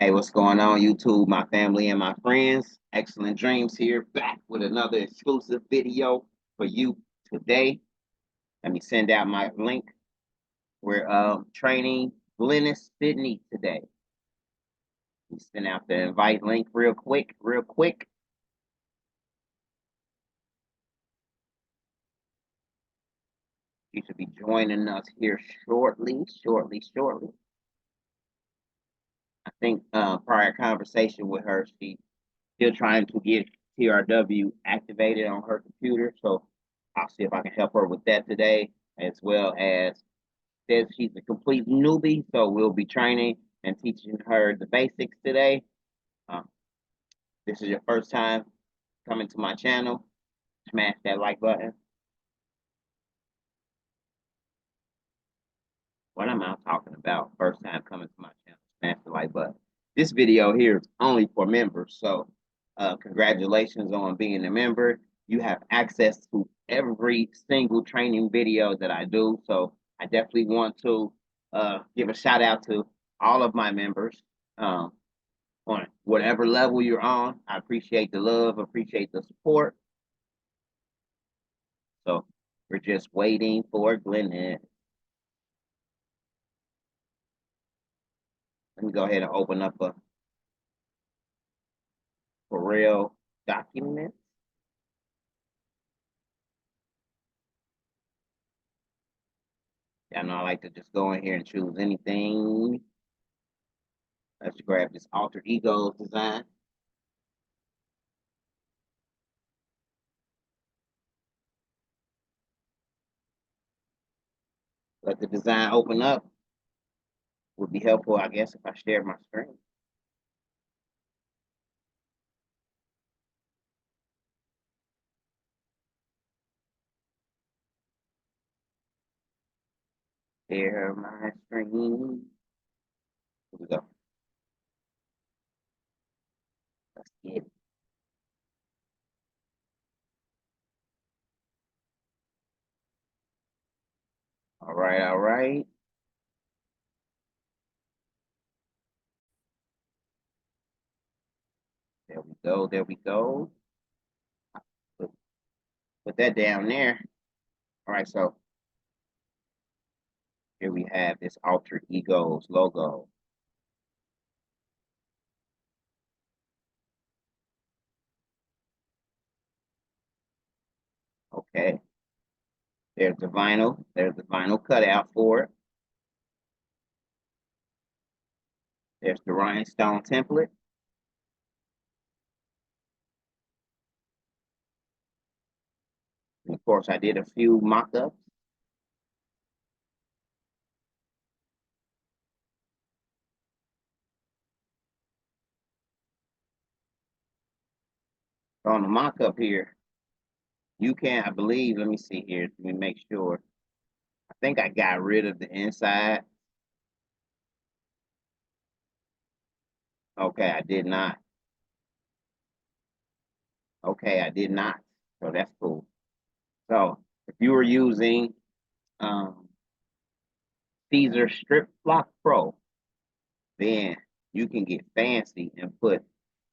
Hey, what's going on, YouTube, my family and my friends? Excellent Dreams here, back with another exclusive video for you today. Let me send out my link. We're training Glynis, Sidney today. Let me send out the invite link real quick. She should be joining us here shortly. I think prior conversation with her, she's still trying to get TRW activated on her computer. So I'll see if I can help her with that today, as well as says she's a complete newbie. So we'll be training and teaching her the basics today. This is your first time coming to my channel, smash that like button. What am I talking about? First time coming to my channel, smash the like button. This video here is only for members. So congratulations on being a member. You have access to every single training video that I do. So I definitely want to give a shout out to all of my members on whatever level you're on. I appreciate the love, appreciate the support. So we're just waiting for Glynis. Let me go ahead and open up a Corel document. Y'all know I like to just go in here and choose anything. Let's grab this alter ego design. Let the design open up. Would be helpful, I guess, if I share my screen. Share my screen. Here we go. Let's get it. All right. There we go. Put that down there. All right, so here we have this alter ego's logo. Okay. There's the vinyl. There's the vinyl cutout for it. There's the rhinestone template. And of course, I did a few mock-ups. On the mock-up here, you can, I believe, let me see here, let me make sure. I think I got rid of the inside. Okay, I did not. Okay, I did not. So that's cool. So if you were using Caesar Strip Flock Pro, then you can get fancy and put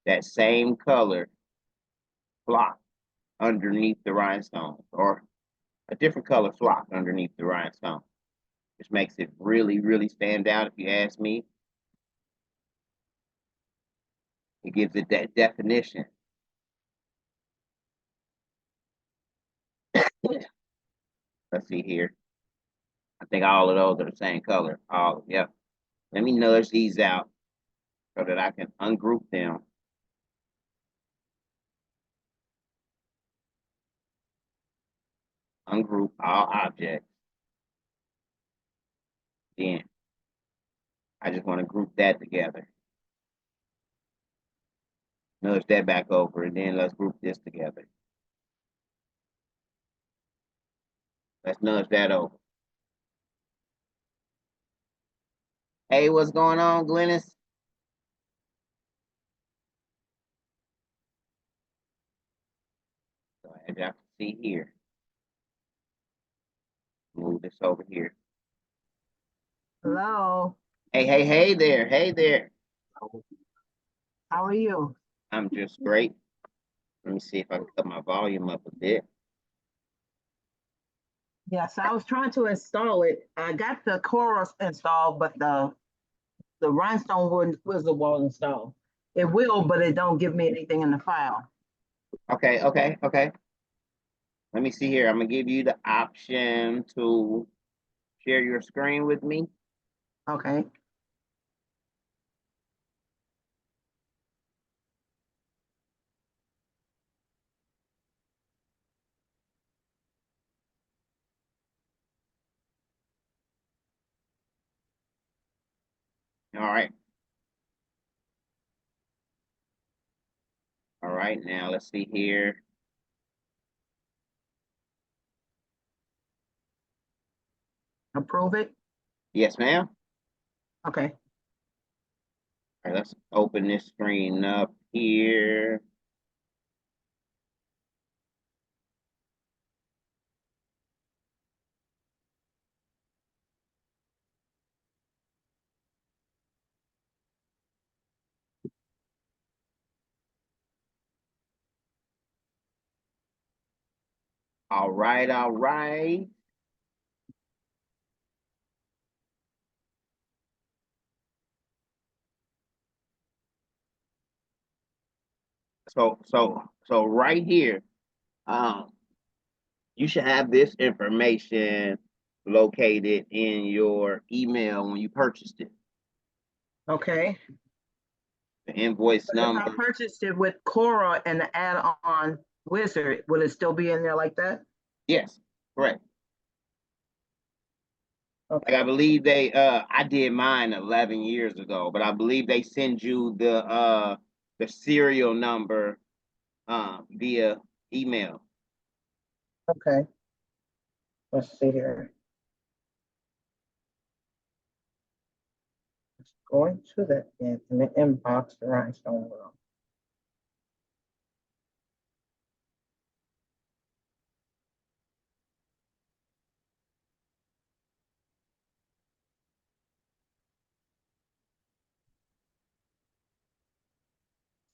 that same color flock underneath the rhinestones, or a different color flock underneath the rhinestone, which makes it really stand out. If you ask me, it gives it that definition. Let's see here. I think all of those are the same color. All, yep. Let me nudge these out so that I can ungroup them. Ungroup all objects. Then I just want to group that together. Nudge that back over, and then let's group this together. Let's nudge that over. Hey, what's going on, Glynis? So as y'all can see here, move this over here. Hello. Hey there. How are you? I'm just great. Let me see if I can put my volume up a bit. Yes, I was trying to install it. I got the Cora installed, but the Rhinestone won't install. It will, but it don't give me anything in the file. Okay. Let me see here. I'm gonna give you the option to share your screen with me. Okay. All right. All right, now let's see here. Approve it. Yes, ma'am. Okay. All right, let's open this screen up here. All right, all right. So right here, you should have this information located in your email when you purchased it. Okay. The invoice But if I number. purchased it with Cora and the add-on wizard, will it still be in there like that? Yes, correct. Okay. Like I believe they I did mine 11 years ago, but I believe they send you the serial number via email. Okay. Let's see here. Going to the in the inbox, the Rhinestone World.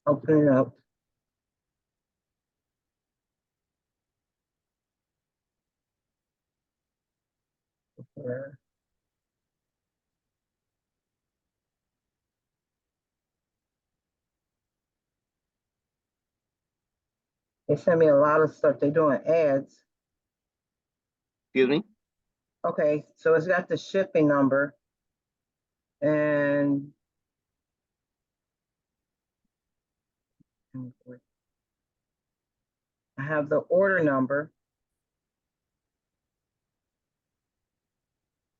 Open it up. Where? They send me a lot of stuff. They're doing ads. Excuse me? Okay, so it's got the shipping number and I have the order number.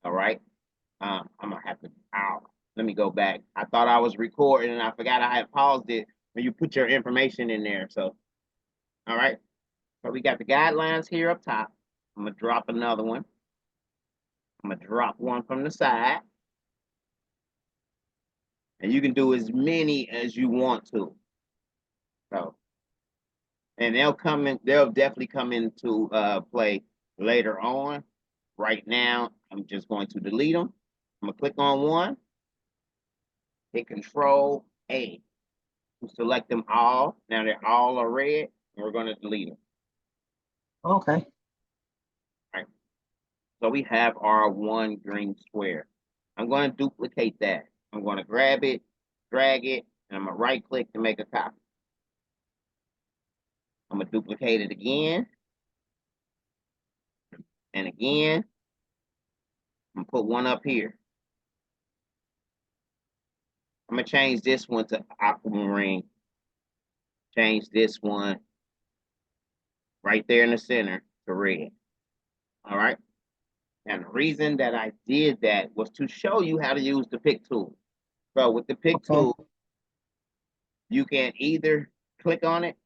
All right. I'm gonna have to let me go back. I thought I was recording and I forgot I had paused it when you put your information in there. So all right. So we got the guidelines here up top. I'm gonna drop another one. I'm gonna drop one from the side. And you can do as many as you want to. So, and they'll definitely come into play later on. Right now, I'm just going to delete them. I'm gonna click on one, hit Control A to select them all. Now they're all are red, and we're gonna delete them. Okay. All right. So we have our one green square. I'm gonna duplicate that. I'm gonna grab it, drag it, and I'm gonna right click to make a copy. I'm gonna duplicate it again. And again, I'm gonna put one up here. I'm gonna change this one to aquamarine. Change this one right there in the center to red. All right. And the reason that I did that was to show you how to use the pick tool. So with the pick tool, you can either click on it,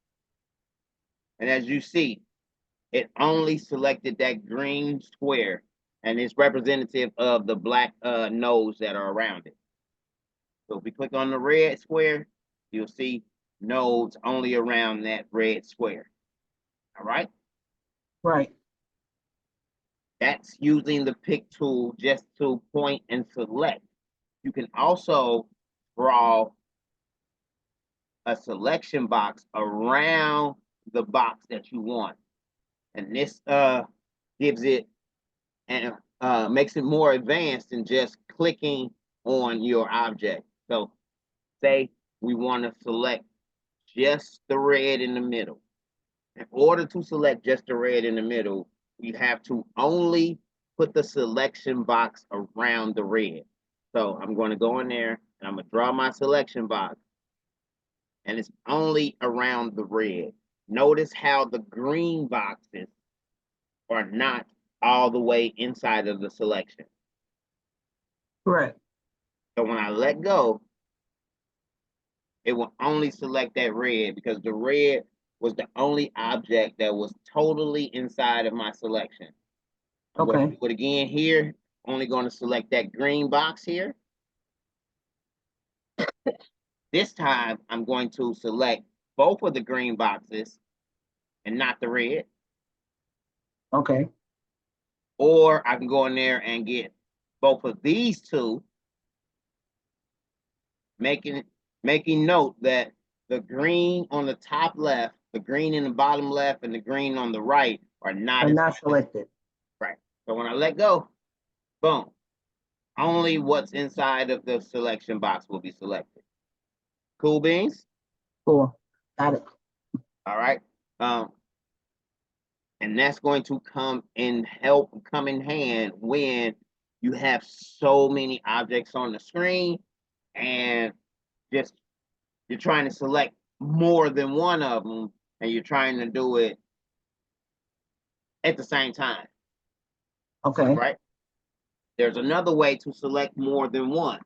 and as you see, it only selected that green square, and it's representative of the black nodes that are around it. So if we click on the red square, you'll see nodes only around that red square. All right. Right. That's using the pick tool just to point and select. You can also draw a selection box around the box that you want. And this gives it and makes it more advanced than just clicking on your object. So say we want to select just the red in the middle. In order to select just the red in the middle, you have to only put the selection box around the red. So I'm going to go in there and I'm going to draw my selection box. And it's only around the red. Notice how the green boxes are not all the way inside of the selection. Correct. So when I let go, it will only select that red because the red was the only object that was totally inside of my selection. I'm going to do it again here. Only going to select that green box here. This time, I'm going to select both of the green boxes and not the red. Okay. Or I can go in there and get both of these two, making note that the green on the top left, the green in the bottom left, and the green on the right are not selected. Right. So when I let go, boom, only what's inside of the selection box will be selected. Cool beans? Cool. Got it. All right. And that's going to come in hand when you have so many objects on the screen and just you're trying to select more than one of them and you're trying to do it at the same time. Okay. Right? There's another way to select more than one,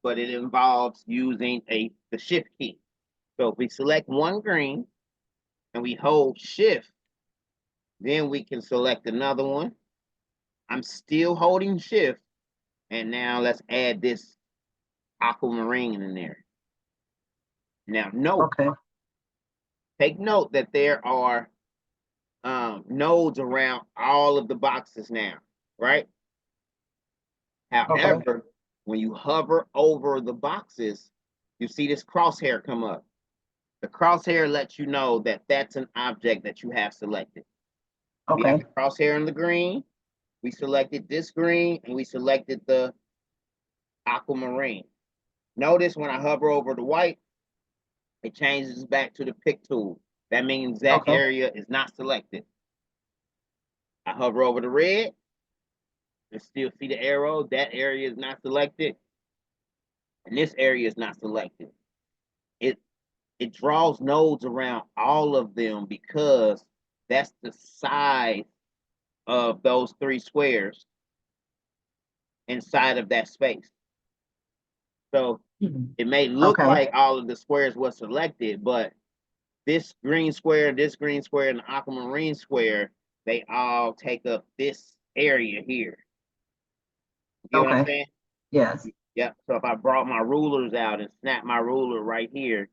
but it involves using the shift key. So if we select one green and we hold shift, then we can select another one. I'm still holding shift. And now let's add this aquamarine in there. Now note, take note that there are nodes around all of the boxes now, right? However, when you hover over the boxes, you see this crosshair come up. The crosshair lets you know that that's an object that you have selected. We have the crosshair in the green. We selected this green and we selected the aquamarine. Notice when I hover over the white, it changes back to the pick tool. That means that area is not selected. I hover over the red. You still see the arrow. That area is not selected. And this area is not selected. It draws nodes around all of them because that's the size of those 3 squares inside of that space. So it may look like all of the squares were selected, but this green square, and the aquamarine square, they all take up this area here. You know what I'm saying? Yes. Yep. So if I brought my rulers out and snapped my ruler right here,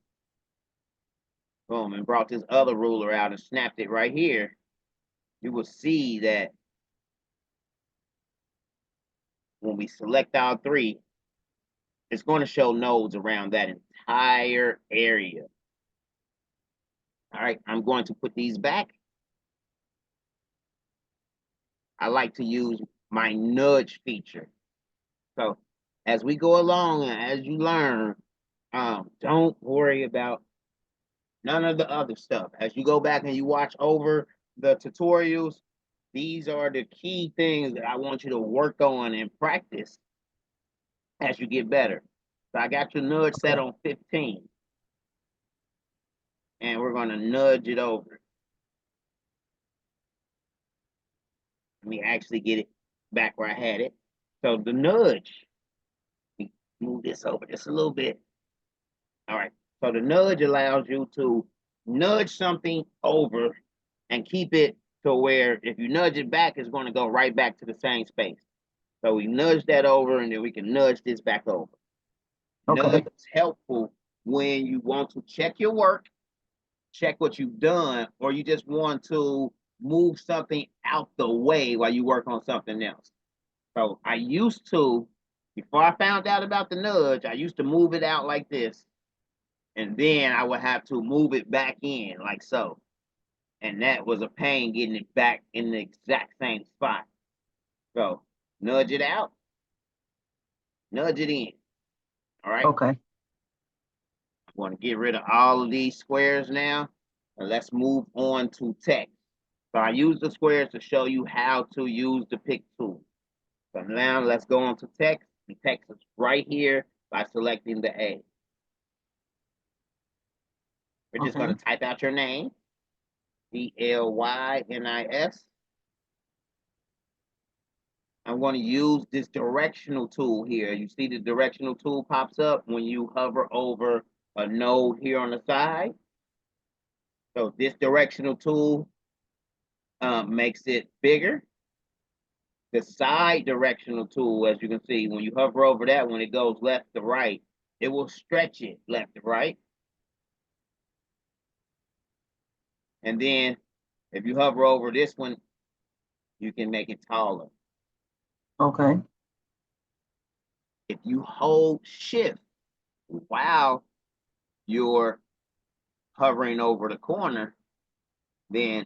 boom, and brought this other ruler out and snapped it right here, you will see that when we select all 3, it's going to show nodes around that entire area. All right, I'm going to put these back. I like to use my nudge feature. So as we go along and as you learn, don't worry about none of the other stuff. As you go back and you watch over the tutorials, these are the key things that I want you to work on and practice as you get better. So I got your nudge set on 15. And we're going to nudge it over. Let me actually get it back where I had it. So the nudge, move this over just a little bit. All right. So the nudge allows you to nudge something over and keep it to where if you nudge it back, it's going to go right back to the same space. So we nudge that over and then we can nudge this back over. Nudge is helpful when you want to check your work, check what you've done, or you just want to move something out the way while you work on something else. So I used to, before I found out about the nudge, I used to move it out like this. And then I would have to move it back in like so. And that was a pain getting it back in the exact same spot. So nudge it out, nudge it in. All right. Okay. I'm going to get rid of all of these squares now. And let's move on to text. So I use the squares to show you how to use the pick tool. So now let's go on to text. The text is right here by selecting the A. We're just going to type out your name, Glynis. I'm going to use this directional tool here. You see the directional tool pops up when you hover over a node here on the side. So this directional tool makes it bigger. The side directional tool, as you can see, when you hover over that, when it goes left to right, it will stretch it left to right. And then if you hover over this one, you can make it taller. Okay. If you hold shift while you're hovering over the corner, then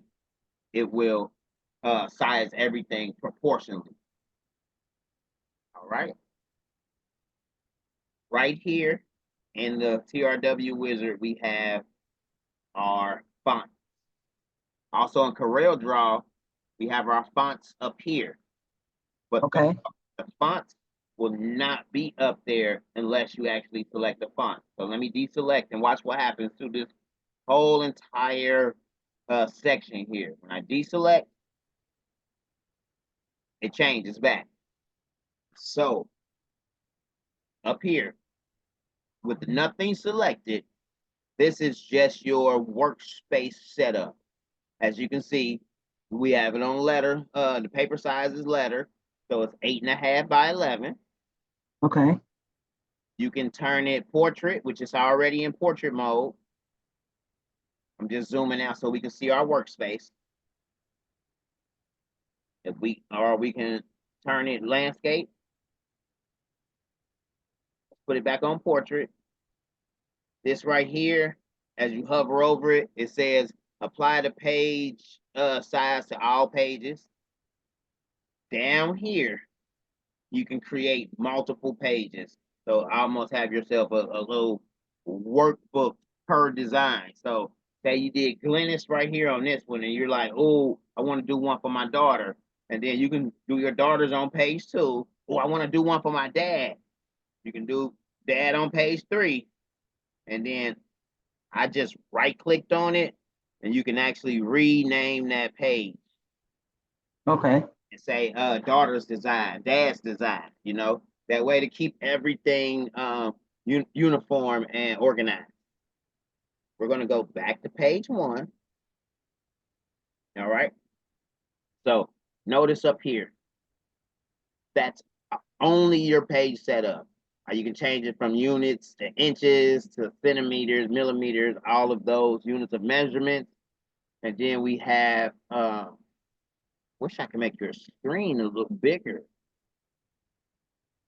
it will size everything proportionally. All right. Right here in the TRW wizard, we have our font. Also in Coreldraw, we have our fonts up here. But Okay. the fonts will not be up there unless you actually select the font. So let me deselect and watch what happens to this whole entire section here. When I deselect, it changes back. So up here, with nothing selected, this is just your workspace setup. As you can see, we have it on letter. The paper size is letter, so it's 8.5 by 11. Okay. You can turn it portrait, which is already in portrait mode. I'm just zooming out so we can see our workspace. We can turn it landscape. Put it back on portrait. This right here, as you hover over it, it says apply the page size to all pages. Down here, you can create multiple pages. So almost have yourself a little workbook per design. So say you did Glynis right here on this one, and you're like, oh, I want to do one for my daughter. And then you can do your daughter's on page 2. Oh, I want to do one for my dad. You can do dad on page 3. And then I just right-clicked on it, and you can actually rename that page. Okay. And say daughter's design, dad's design, you know, that way to keep everything uniform and organized. We're going to go back to page 1. All right. So notice up here, that's only your page setup. You can change it from units to inches to centimeters, millimeters, all of those units of measurement. And then we have, wish I could make your screen a little bigger.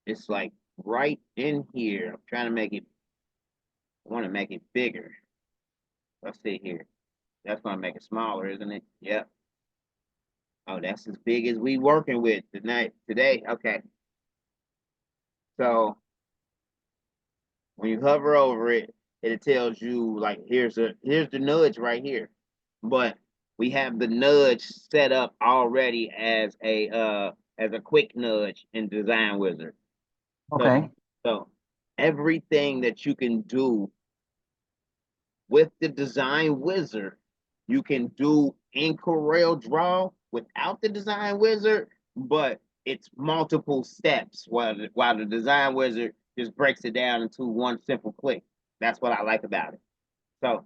It's like right in here. I'm trying to make it, I want to make it bigger. Let's see here. That's going to make it smaller, isn't it? Yep. Oh, that's as big as we working with today. Okay. So when you hover over it, it tells you like here's the nudge right here. But we have the nudge set up already as a quick nudge in Design Wizard. Okay. So everything that you can do with the Design Wizard, you can do in Coreldraw without the Design Wizard, but it's multiple steps while the Design Wizard just breaks it down into one simple click. That's what I like about it. So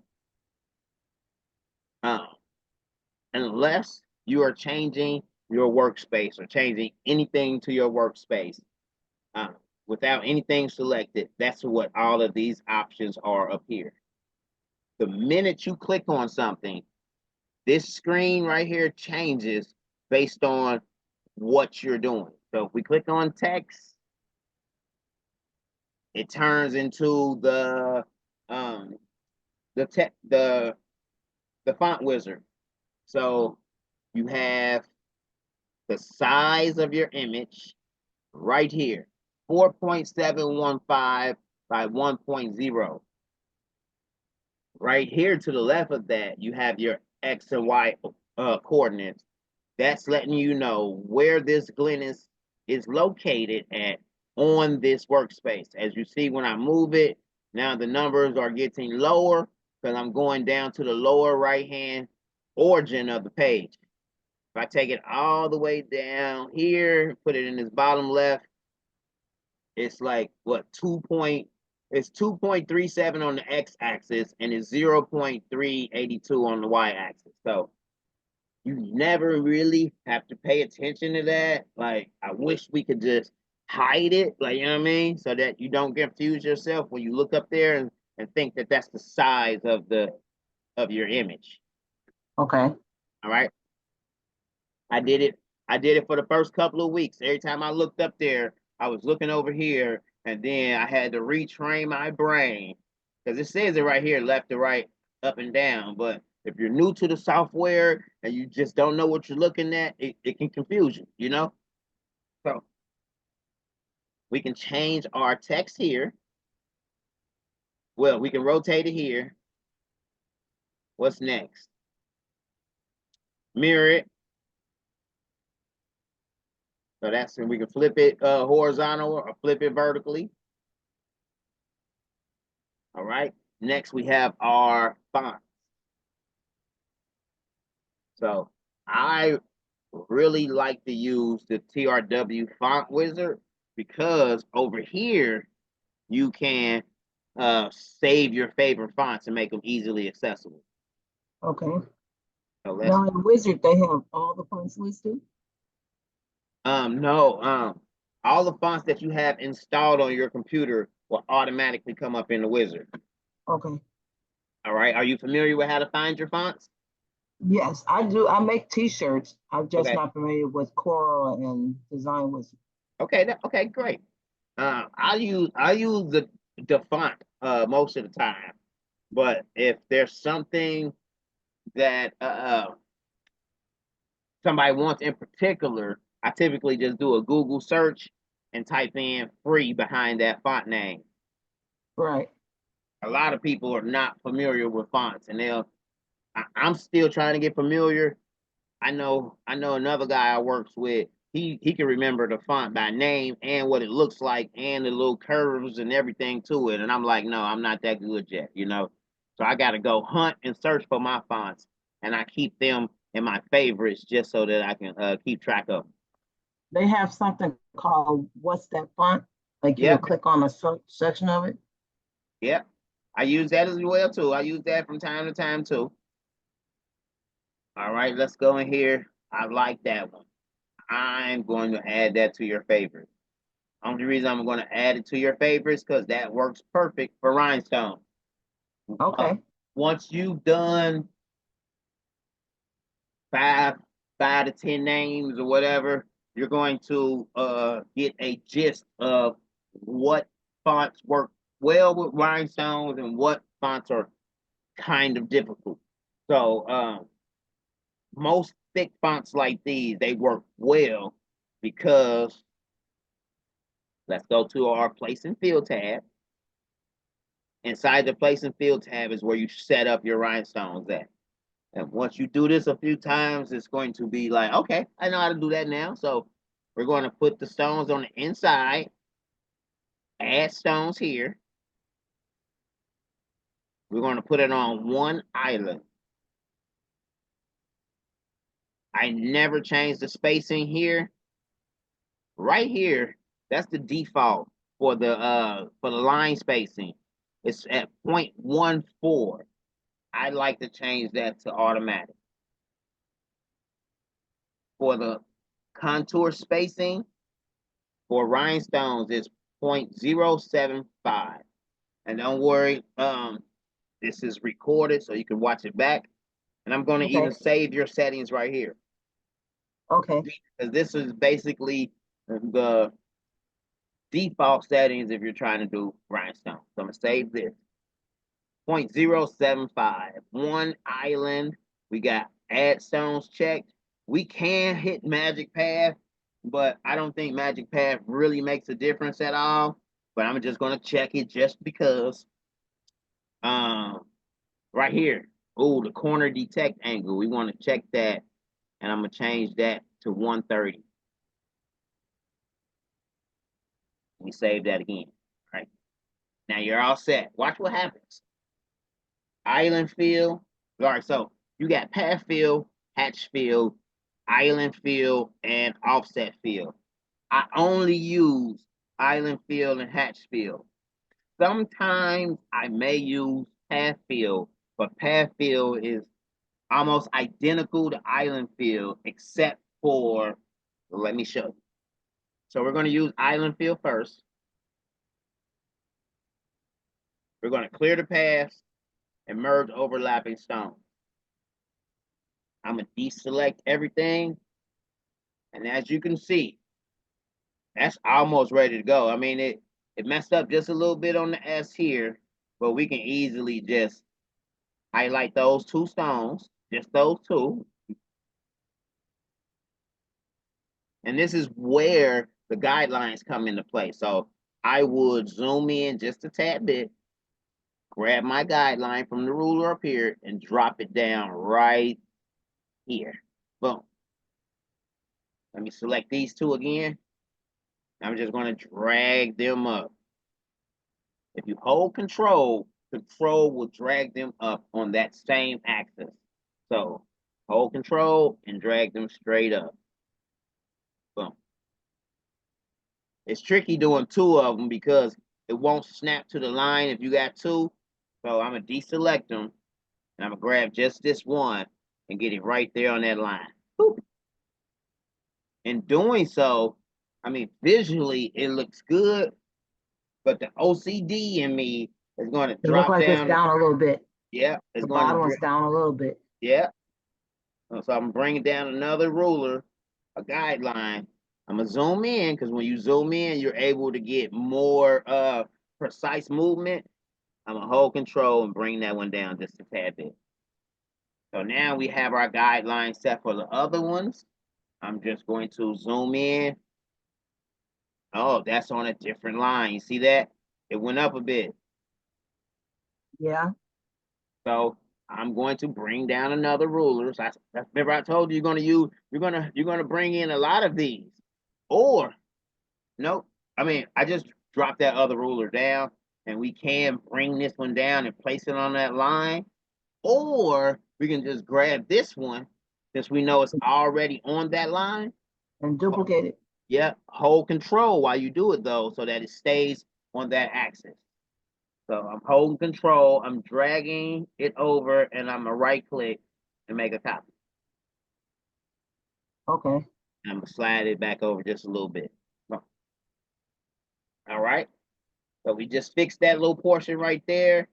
unless you are changing your workspace or changing anything to your workspace without anything selected, that's what all of these options are up here. The minute you click on something, this screen right here changes based on what you're doing. So if we click on text, it turns into the the tech the font wizard. So you have the size of your image right here, 4.715 by 1.0. Right here to the left of that, you have your X and Y coordinates. That's letting you know where this Glynis is located at on this workspace. As you see, when I move it, now the numbers are getting lower because I'm going down to the lower right-hand origin of the page. If I take it all the way down here, put it in this bottom left, it's like what, it's 2.37 on the x-axis and it's 0.382 on the y-axis. So you never really have to pay attention to that. Like, I wish we could just hide it, like, you know what I mean? So that you don't confuse yourself when you look up there and think that that's the size of your image. Okay. All right. I did it for the first couple of weeks. Every time I looked up there, I was looking over here, and then I had to retrain my brain because it says it right here, left to right, up and down. But if you're new to the software and you just don't know what you're looking at, it can confuse you, you know? So we can change our text here. Well, we can rotate it here. What's next? Mirror it. So that's when we can flip it horizontal or flip it vertically. All right. Next, we have our fonts. So I really like to use the TRW font wizard because over here, you can save your favorite fonts and make them easily accessible. Okay. So Now in Wizard, they have all the fonts listed? no, all the fonts that you have installed on your computer will automatically come up in the wizard. Okay. All right. Are you familiar with how to find your fonts? Yes, I do. I make t-shirts. I'm just Okay. not familiar with Coral and Design Wizard. Okay. Okay. Great. I use the font most of the time, but if there's something that somebody wants in particular, I typically just do a Google search and type in free behind that font name. Right. A lot of people are not familiar with fonts, and I'm still trying to get familiar. I know another guy I works with. He can remember the font by name and what it looks like and the little curves and everything to it. And I'm like, no, I'm not that good yet, you know. So I got to go hunt and search for my fonts, and I keep them in my favorites just so that I can keep track of them. They have something called What's That Font? Like you'll Yep, click on a section of it. yep. I use that as well too. I use that from time to time too. All right, let's go in here. I like that one. I'm going to add that to your favorite. Only reason I'm going to add it to your favorites because that works perfect for Rhinestone. Okay. Once you've done five to 10 names or whatever, you're going to get a gist of what fonts work well with Rhinestones and what fonts are kind of difficult. So most thick fonts like these, they work well because let's go to our place and field tab. Inside the place and field tab is where you set up your rhinestones at. And once you do this a few times, it's going to be like, okay, I know how to do that now. So we're going to put the stones on the inside, add stones here. We're going to put it on one island. I never changed the spacing here. Right here, that's the default for the line spacing. It's at 0.14. I like to change that to automatic. For the contour spacing for rhinestones is 0.075. And don't worry, this is recorded so you can watch it back. And I'm going to even save your settings right here. Okay. Because this is basically the default settings if you're trying to do rhinestone. So I'm going to save this. 0.075. One island. We got add stones checked. We can hit magic path, but I don't think magic path really makes a difference at all. But I'm just gonna check it just because. Right here. Oh, the corner detect angle. We want to check that, and I'm gonna change that to 130. We save that again. All right. Now you're all set. Watch what happens. Island fill. All right, so you got path fill, hatch fill, island fill, and offset fill. I only use island fill and hatch fill. Sometimes I may use path fill, but path fill is almost identical to island fill, except for, let me show you. So we're going to use island fill first. We're going to clear the paths and merge overlapping stones. I'm going to deselect everything. And as you can see, that's almost ready to go. I mean, it messed up just a little bit on the S here, but we can easily just highlight those two stones, just those two. And this is where the guidelines come into play. So I would zoom in just a tad bit, grab my guideline from the ruler up here and drop it down right here. Boom. Let me select these two again. I'm just going to drag them up. If you hold control, control will drag them up on that same axis. So hold control and drag them straight up. Boom. It's tricky doing two of them because it won't snap to the line if you got two. So I'm going to deselect them and I'm going to grab just this one and get it right there on that line. Boop. In doing so, I mean, visually it looks good, but the OCD in me is going to drop like down. It's down a little bit. Yeah, it's the going bottom one's down a little bit. Yeah. So I'm bringing down another ruler, a guideline. I'm gonna zoom in because when you zoom in, you're able to get more precise movement. I'm gonna hold control and bring that one down just a tad bit. So now we have our guideline set for the other ones. I'm just going to zoom in. Oh, that's on a different line. You see that? It went up a bit. Yeah. So I'm going to bring down another ruler. So remember I told you you're gonna bring in a lot of these. Or nope. I mean, I just dropped that other ruler down and we can bring this one down and place it on that line. Or we can just grab this one since we know it's already on that line. And duplicate it. Yeah, hold control while you do it though, so that it stays on that axis. So I'm holding control, I'm dragging it over, and I'm gonna right click and make a copy. Okay. And I'm gonna slide it back over just a little bit. All right. So we just fixed that little portion right there.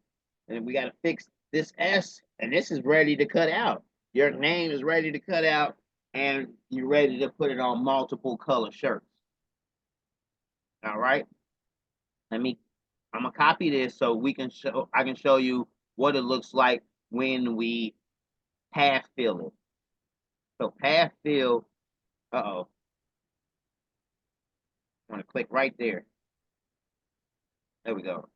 And we gotta fix this S, and this is ready to cut out. Your name is ready to cut out, and you're ready to put it on multiple color shirts. All right. I'm gonna copy this so I can show you what it looks like when we path fill it. So path fill, I'm gonna click right there. There we go.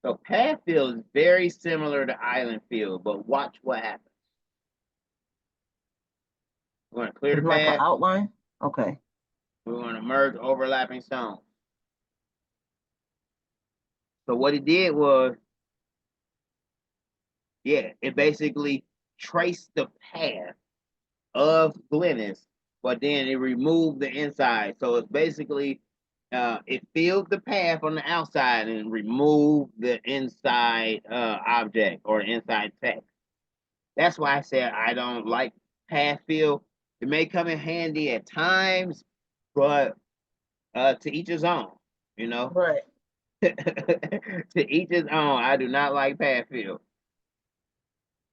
So path fill is very similar to island fill, but watch what happens. We're gonna clear the like path. An outline? Okay. We're gonna merge overlapping stones. So what it did was, yeah, it basically traced the path of Glynis, but then it removed the inside. So it's basically, it filled the path on the outside and removed the inside object or inside text. That's why I said I don't like path fill. It may come in handy at times, but to each his own, you know? Right. To each his own. I do not like path fill.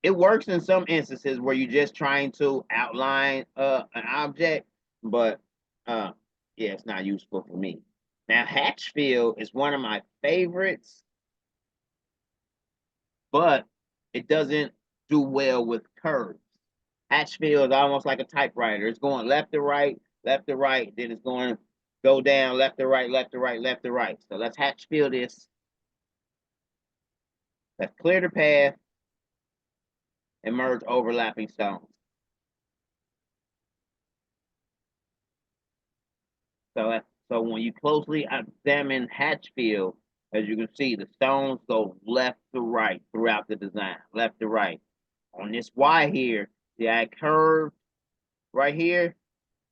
It works in some instances where you're just trying to outline an object, but yeah, it's not useful for me. Now, hatch fill is one of my favorites but it doesn't do well with curves. Hatch fill is almost like a typewriter. It's going left to right, then it's going to go down left to right, left to right, left to right. So let's hatch fill this. Let's clear the path and merge overlapping stones. So when you closely examine hatch fill, as you can see, the stones go left to right throughout the design, left to right. On this Y here, see I curved right here?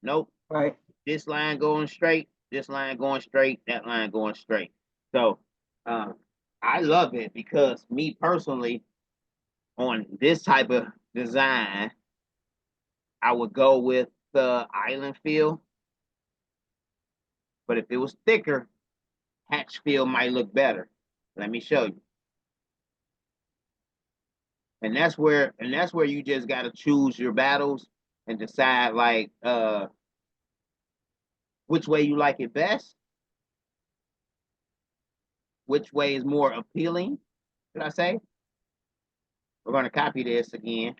Nope. Right. This line going straight, this line going straight, that line going straight. So I love it because me personally, on this type of design, I would go with the island fill. But if it was thicker, hatch fill might look better. Let me show you. And that's where you just gotta choose your battles and decide like which way you like it best, which way is more appealing, should I say? We're gonna copy this again.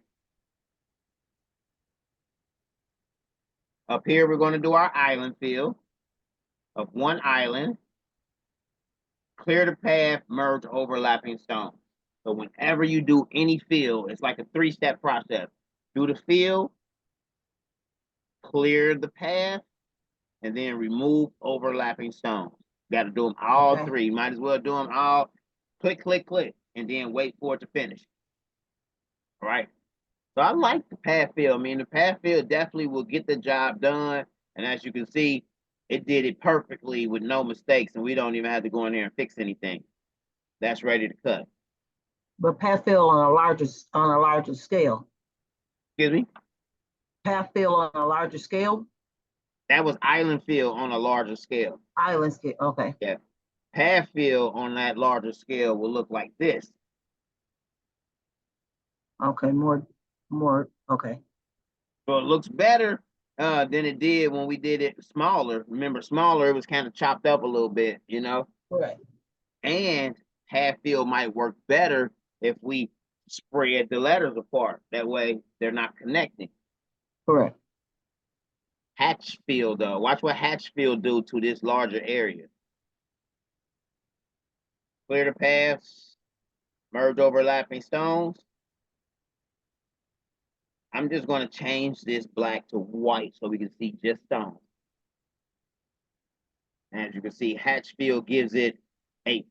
Up here, we're gonna do our island fill of one island, clear the path, merge overlapping stones. So whenever you do any fill, it's like a 3-step process. Do the fill, clear the path, and then remove overlapping stones. Got to do them all three. Might as well do them all. Click, click, click, and then wait for it to finish. All right. So I like the path fill. I mean, the path fill definitely will get the job done. And as you can see, it did it perfectly with no mistakes, and we don't even have to go in there and fix anything. That's ready to cut. But path fill on a larger scale. Excuse me? Path fill on a larger scale? That was island fill on a larger scale. Island scale, okay. Yeah. Path fill on that larger scale will look like this. Okay, more, okay. So it looks better than it did when we did it smaller. Remember, smaller, it was kind of chopped up a little bit, you know? Right. And half fill might work better if we spread the letters apart. That way they're not connecting. Correct. Hatch fill, though. Watch what hatch fill do to this larger area. Clear the paths, merge overlapping stones. I'm just going to change this black to white so we can see just stones. As you can see, hatch fill gives it a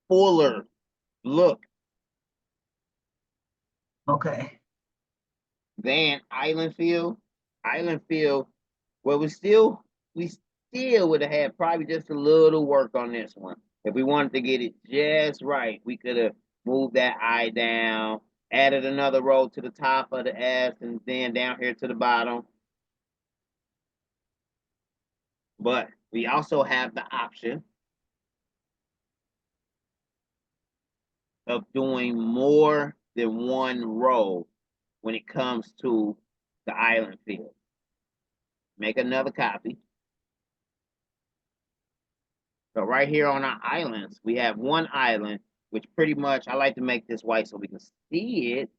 fuller look. Okay. Then island fill. Island fill, well, we still would have had probably just a little work on this one. If we wanted to get it just right, we could have moved that I down, added another row to the top of the S, and then down here to the bottom. But we also have the option of doing more than one row when it comes to the island fill. Make another copy. So right here on our islands, we have one island, which pretty much, I like to make this white so we can see it.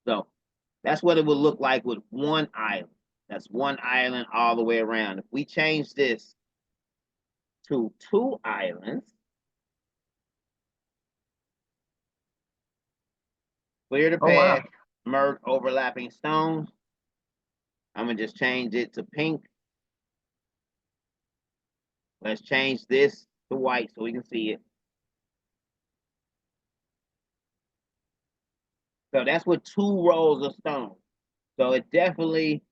So that's what it would look like with one island. That's one island all the way around. If we change this to 2 islands, clear the path, merge overlapping stones. I'm gonna just change it to pink. Let's change this to white so we can see it. So that's with 2 rows of stone. So it definitely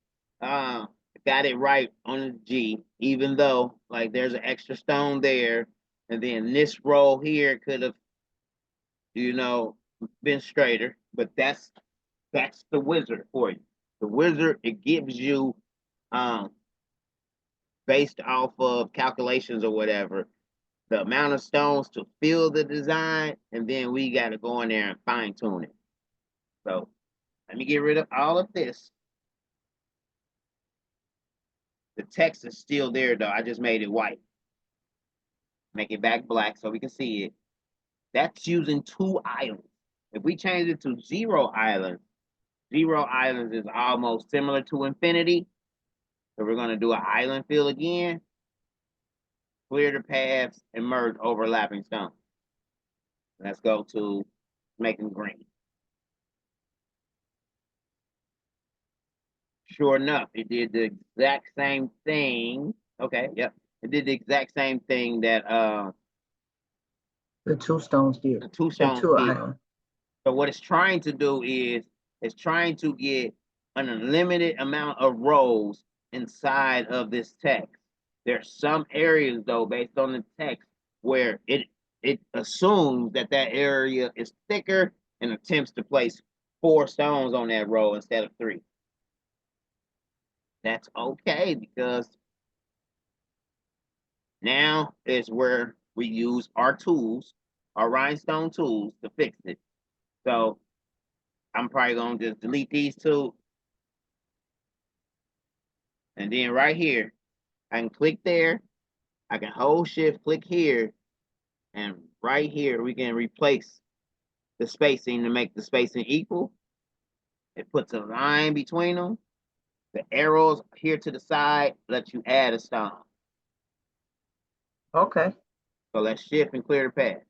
got it right on the G, even though like there's an extra stone there. And then this row here could have, you know, been straighter, but that's the wizard for you. The wizard, it gives you based off of calculations or whatever, the amount of stones to fill the design, and then we got to go in there and fine tune it. So let me get rid of all of this. The text is still there though. I just made it white. make it back black so we can see it. That's using 2 islands. If we change it to 0 islands is almost similar to infinity. So we're going to do an island fill again. Clear the paths and merge overlapping stones. Let's go to making green. Sure enough, it did the exact same thing. Okay, yep. It did the exact same thing that The 2 stones did. the 2 The stones 2 did. islands. So what it's trying to do is it's trying to get an unlimited amount of rows inside of this text. There's some areas though, based on the text, where it assumes that that area is thicker and attempts to place 4 stones on that row instead of 3. That's okay, because now is where we use our tools, our rhinestone tools, to fix it. So I'm probably gonna just delete these 2. And then right here, I can click there. I can hold shift, click here. And right here, we can replace the spacing to make the spacing equal. It puts a line between them. The arrows here to the side let you add a stone. Okay. So let's shift and clear the path.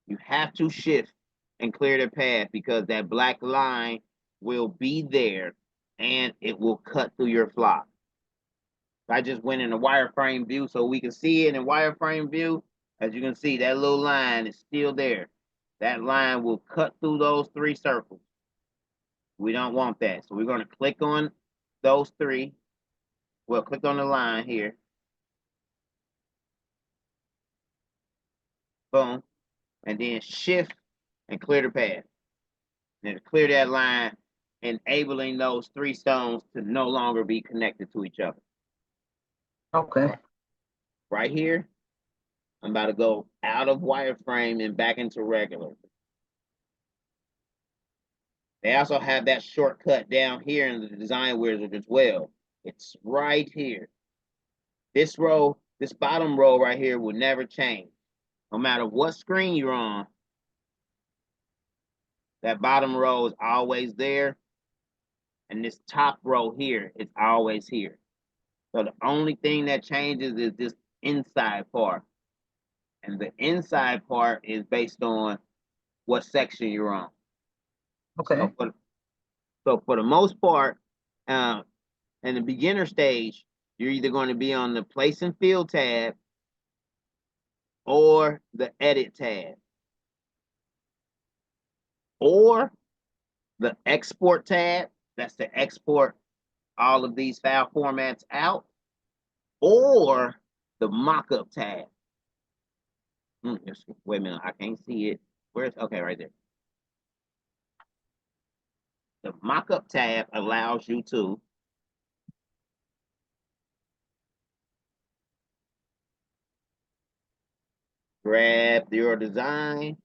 You have to shift and clear the path because that black line will be there and it will cut through your flock. I just went in the wireframe view so we can see it in wireframe view. As you can see, that little line is still there. That line will cut through those 3 circles. We don't want that. So we're going to click on those 3. Well, click on the line here. Boom. And then shift and clear the path. And to clear that line, enabling those 3 stones to no longer be connected to each other. Okay. Right here, I'm about to go out of wireframe and back into regular. They also have that shortcut down here in the design wizard as well. It's right here. This row, this bottom row right here will never change. No matter what screen you're on, that bottom row is always there. And this top row here is always here. So the only thing that changes is this inside part. And the inside part is based on what section you're on. Okay. So for the most part, in the beginner stage, you're either going to be on the place and fill tab or the edit tab, or the export tab. That's to export all of these file formats out, or the mockup tab. Wait a minute, I can't see it. Where's, okay, right there. The mockup tab allows you to grab your design,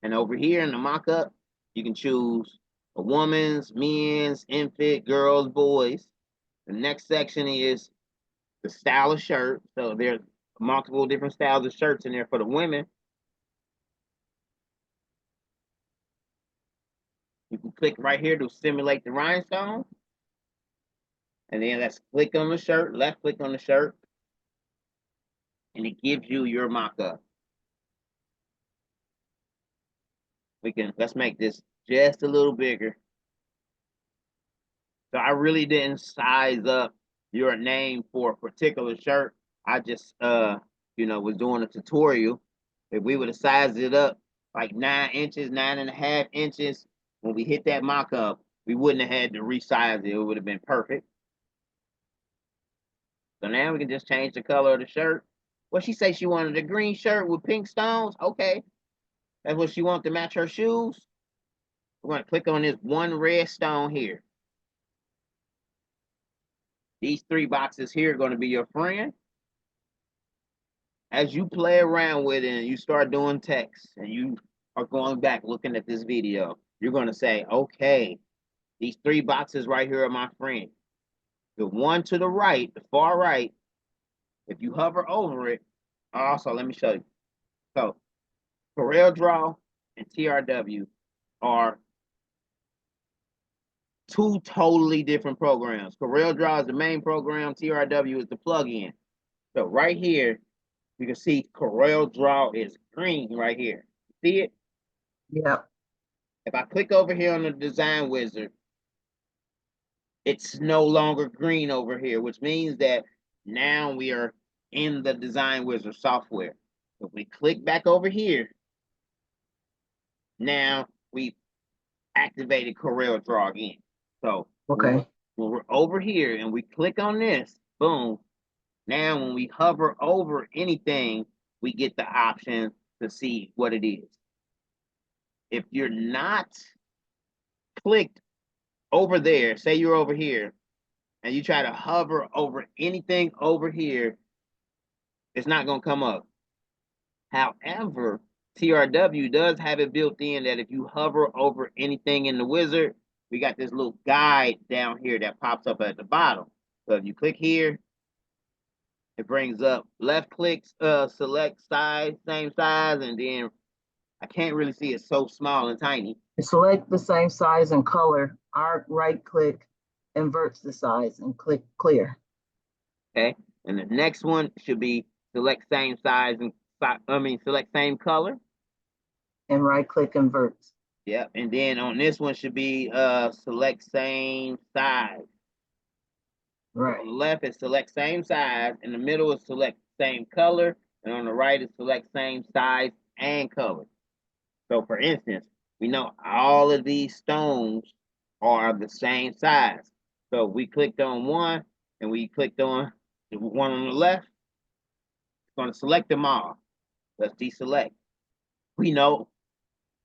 and over here in the mockup, you can choose a woman's, men's, infant, girls, boys. The next section is the style of shirt. So there's multiple different styles of shirts in there for the women. You can click right here to simulate the rhinestone. And then let's click on the shirt, left click on the shirt. And it gives you your mock-up. Let's make this just a little bigger. So I really didn't size up your name for a particular shirt. I just, was doing a tutorial. If we would have sized it up like 9 inches, 9.5 inches, when we hit that mock-up, we wouldn't have had to resize it. It would have been perfect. So now we can just change the color of the shirt. Well, she said she wanted a green shirt with pink stones. Okay. That's what she wants to match her shoes. We're going to click on this one red stone here. These 3 boxes here are going to be your friend. As you play around with it and you start doing text and you are going back looking at this video, you're going to say, okay, these 3 boxes right here are my friend. The one to the right, the far right, if you hover over it, Also, let me show you. So, Coreldraw and TRW are two totally different programs. Coreldraw is the main program. TRW is the plugin. So right here, you can see Coreldraw is green right here. See it? Yep. If I click over here on the design wizard, it's no longer green over here, which means that now we are in the design wizard software. If we click back over here, now we activated Coreldraw again. So Okay. when we're over here and we click on this, boom. Now when we hover over anything, we get the option to see what it is. If you're not clicked over there, say you're over here, and you try to hover over anything over here, it's not going to come up. However, TRW does have it built in that if you hover over anything in the wizard, we got this little guide down here that pops up at the bottom. So if you click here, it brings up left clicks, select size, same size, and then I can't really see, it's so small and tiny. Select the same size and color. Our right click inverts the size and click clear. Okay, and the next one should be select same size and select same color. And right click inverts. Yep, and then on this one should be select same size. Right. On the left is select same size, in the middle is select same color, and on the right is select same size and color. So for instance, we know all of these stones are the same size. So we clicked on one and we clicked on the one on the left, it's going to select them all. Let's deselect. We know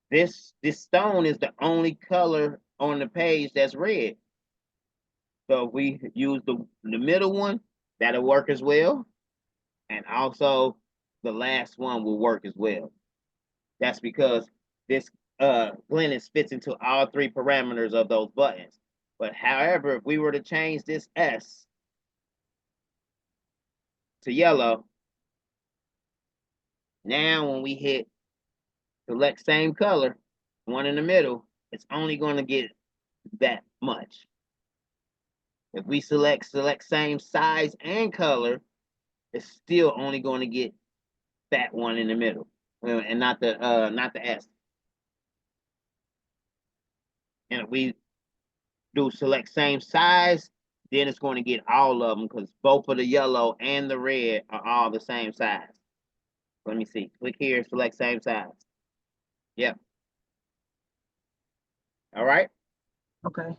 this stone is the only color on the page that's red. So if we use the middle one, that'll work as well. And also the last one will work as well. That's because this Glynis fits into all three parameters of those buttons. But however, if we were to change this S to yellow, now when we hit select same color, one in the middle, it's only going to get that much. If we select same size and color, it's still only going to get that one in the middle, and not the S. And if we do select same size, then it's going to get all of them because both of the yellow and the red are all the same size. Let me see. Click here, select same size. Yep. All right. Okay.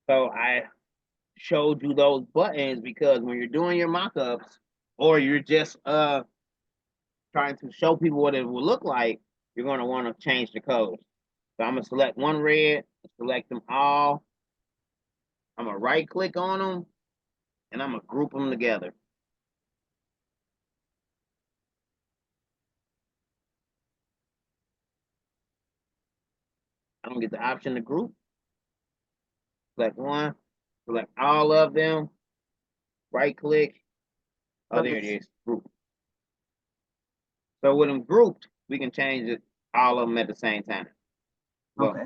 So I showed you those buttons because when you're doing your mock-ups or you're just trying to show people what it will look like, you're going to want to change the colors. So I'm going to select one red, select them all. I'm going to right click on them and I'm going to group them together. I don't get the option to group. Select one, select all of them, right click. Oh, there it is, group. So with them grouped, we can change it all of them at the same time. Well, Okay.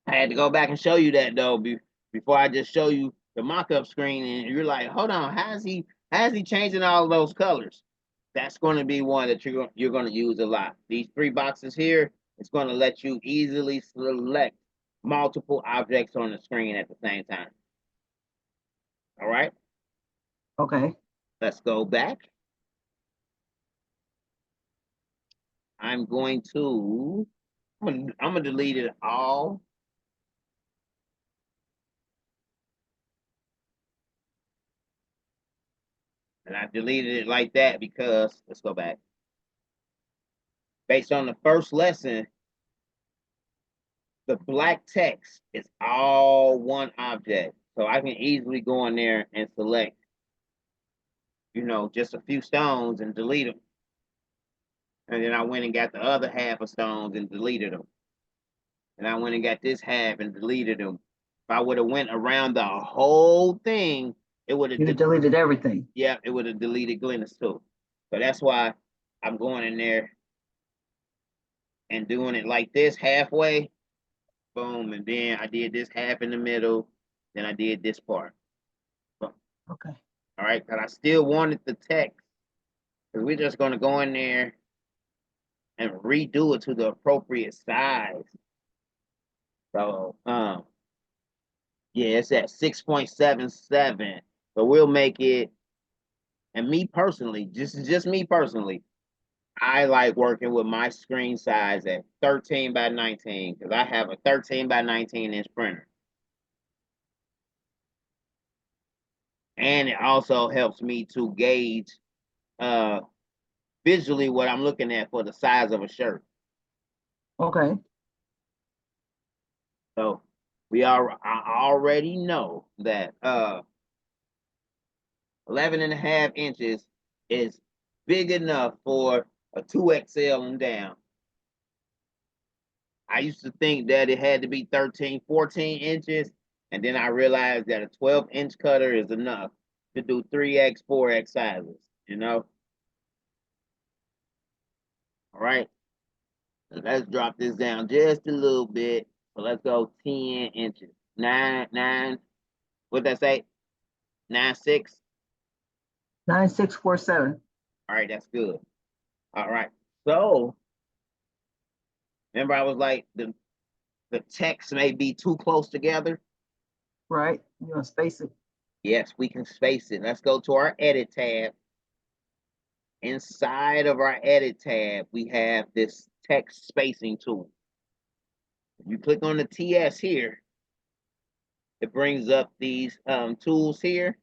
I had to go back and show you that though before I just show you the mock-up screen, and you're like, hold on, how's he changing all of those colors? That's going to be one that you're going to use a lot. These three boxes here, it's going to let you easily select multiple objects on the screen at the same time. All right. Okay. Let's go back. I'm going to delete it all. And I deleted it like that because, let's go back. Based on the first lesson, the black text is all one object. So I can easily go in there and select, just a few stones and delete them. And then I went and got the other half of stones and deleted them. And I went and got this half and deleted them. If I would have went around the whole thing, it would You have deleted everything. yeah, it would have deleted Glynis too. So that's why I'm going in there and doing it like this halfway. Boom, and then I did this half in the middle. Then I did this part. Boom. Okay. All right, but I still wanted the text because we're just going to go in there and redo it to the appropriate size. So, yeah, it's at 6.77. So we'll make it. And me personally, just me personally, I like working with my screen size at 13 by 19 because I have a 13 by 19 inch printer. And it also helps me to gauge visually what I'm looking at for the size of a shirt. Okay. So I already know that 11.5 inches is big enough for a 2XL and down. I used to think that it had to be 13, 14 inches, and then I realized that a 12-inch cutter is enough to do 3X, 4X sizes, you know? All right, so let's drop this down just a little bit. So let's go 10 inches. What'd that say? 9.6? 9647. All right, that's good. All right, so remember I was like, the text may be too close together. Right. You want to space it? Yes, we can space it. Let's go to our edit tab. Inside of our edit tab, we have this text spacing tool. If you click on the TS here, it brings up these tools here.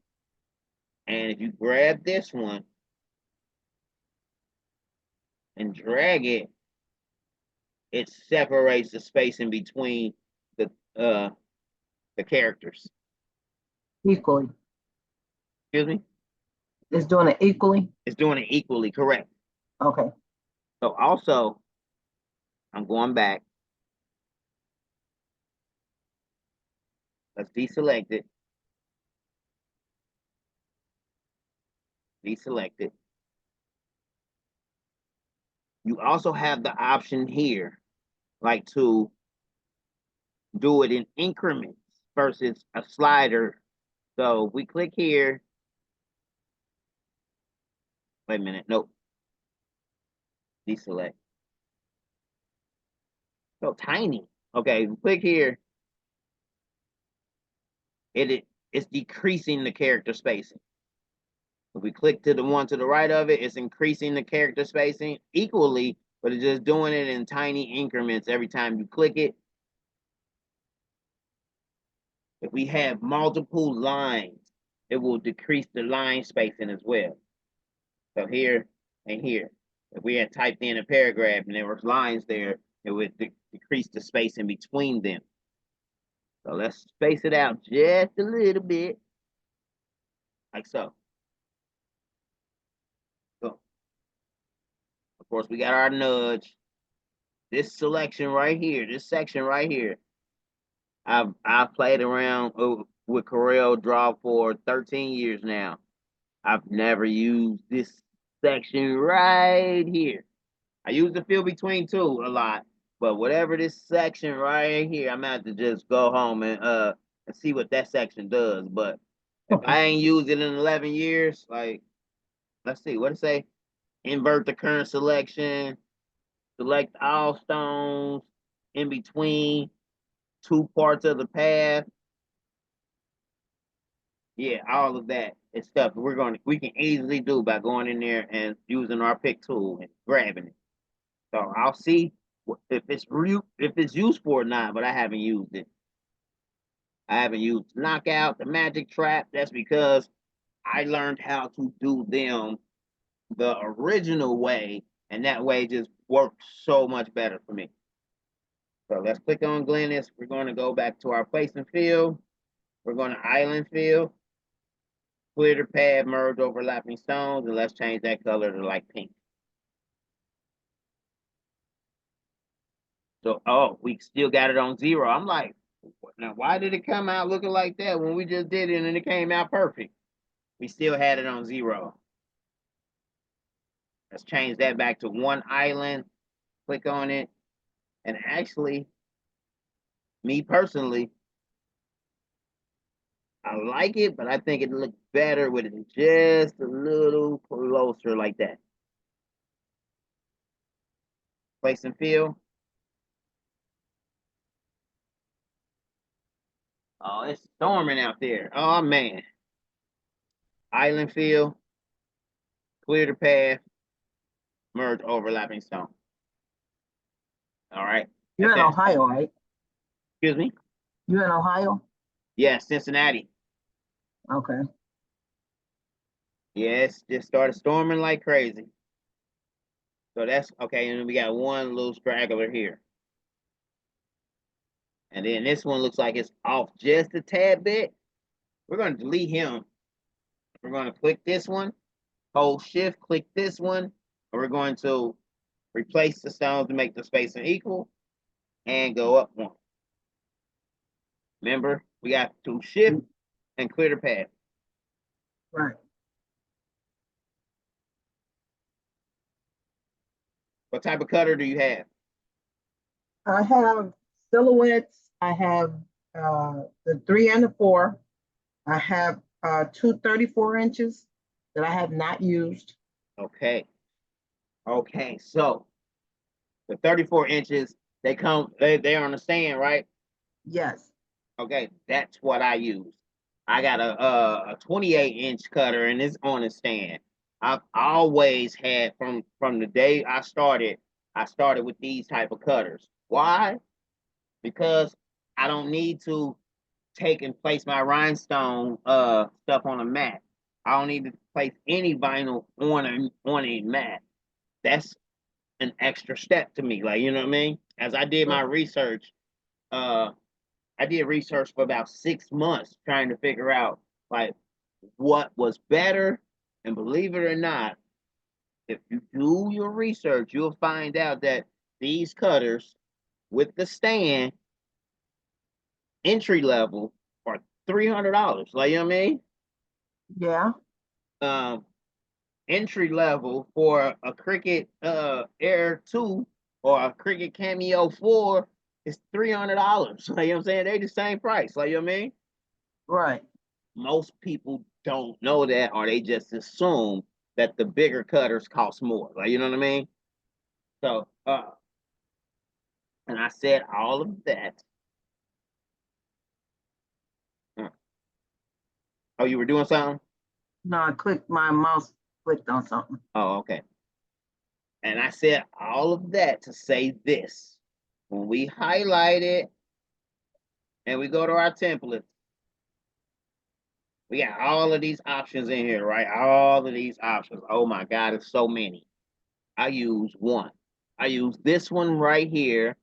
And if you grab this one and drag it, it separates the spacing between the characters. Equally. Excuse me? It's doing it equally? It's doing it equally, correct. Okay. So also, I'm going back. Let's deselect it. Deselect it. You also have the option here, like to do it in increments versus a slider. So we click here. Wait a minute, nope. Deselect. So tiny. Okay, click here. It's decreasing the character spacing. If we click to the one to the right of it, it's increasing the character spacing equally, but it's just doing it in tiny increments every time you click it. If we have multiple lines, it will decrease the line spacing as well. So here and here, if we had typed in a paragraph and there was lines there, it would decrease the spacing between them. So let's space it out just a little bit, like so. So, of course, we got our nudge. This selection right here, this section right here, I've played around with Coreldraw for 13 years now. I've never used this section right here. I use the fill between two a lot, but whatever this section right here, I'm gonna have to just go home and see what that section does. But if I ain't used it in 11 years, like, let's see, what it say? Invert the current selection, select all stones in between two parts of the path. Yeah, all of that is stuff we can easily do by going in there and using our pick tool and grabbing it. So I'll see if it's useful or not, but I haven't used it. I haven't used knockout, the magic trap. That's because I learned how to do them the original way, and that way just works so much better for me. So let's click on Glynis. We're going to go back to our place and fill. We're going to island fill. Clear the pad, merge overlapping stones, and let's change that color to like pink. So, oh, we still got it on 0. I'm like, Now, why did it come out looking like that when we just did it and it came out perfect? We still had it on 0. Let's change that back to 1 island. Click on it. And actually, me personally, I like it, but I think it looks better with it just a little closer like that. Place and fill. Oh, it's storming out there. Oh, man. Island fill. Clear the path. Merge overlapping stone. All right. You're in Ohio, right? Excuse me? You're in Ohio? Yeah, Cincinnati. Okay. Yes, just started storming like crazy. So that's okay. And then we got one little straggler here. And then this one looks like it's off just a tad bit. We're going to delete him. We're going to click this one, hold shift, click this one, and we're going to replace the stones to make the spacing equal and go up 1. Remember, we got to shift and clear the path. Right. What type of cutter do you have? I have silhouettes. I have the 3 and the 4. I have 2 34 inches that I have not used. Okay. Okay, so the 34 inches, they're on the stand, right? Yes. Okay, that's what I use. I got a 28-inch cutter and it's on a stand. I've always had from the day I started with these type of cutters. Why? Because I don't need to take and place my rhinestone stuff on a mat. I don't need to place any vinyl on a mat. That's an extra step to me. Like, you know what I mean? As I did my research, I did research for about 6 months trying to figure out like what was better. And believe it or not, if you do your research, you'll find out that these cutters with the stand, entry level, are $300. Like, you know what I mean? Yeah. Entry level for a Cricut Air 2 or a Cricut Cameo 4 is $300. Like, you know what I'm saying? They the same price. Like, you know what I mean? Right. Most people don't know that, or they just assume that the bigger cutters cost more. Like, you know what I mean? So, and I said all of that. Oh, you were doing something? No, I clicked my mouse, clicked on something. Oh, okay. And I said all of that to say this. When we highlight it and we go to our templates, we got all of these options in here, right? All of these options. Oh my God, it's so many. I use one. I use this one right here.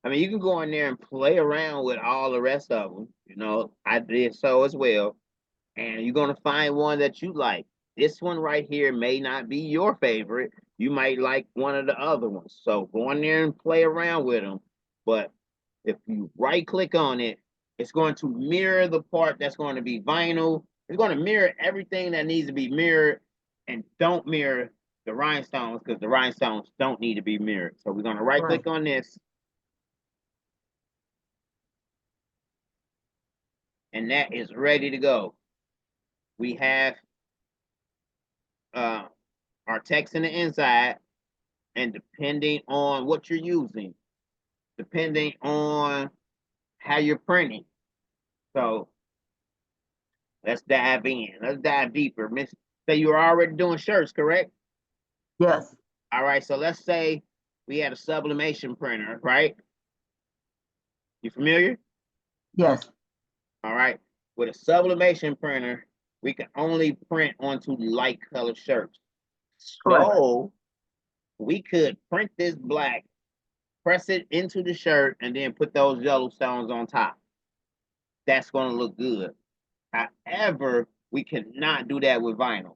I mean, you can go in there and play around with all the rest of them. You know, I did so as well. And you're going to find one that you like. This one right here may not be your favorite. You might like one of the other ones. So go in there and play around with them. But if you right click on it, it's going to mirror the part that's going to be vinyl. It's going to mirror everything that needs to be mirrored, and don't mirror the rhinestones because the rhinestones don't need to be mirrored. So we're going to right click on this. And that is ready to go. We have our text in the inside, and depending on what you're using, depending on how you're printing. So let's dive in. Let's dive deeper. Miss, say you were already doing shirts, correct? Yes. All right, so let's say we had a sublimation printer, right? You familiar? Yes. All right. With a sublimation printer, we can only print onto light colored shirts. Correct. So we could print this black, press it into the shirt, and then put those yellow stones on top. That's going to look good. However, we cannot do that with vinyl.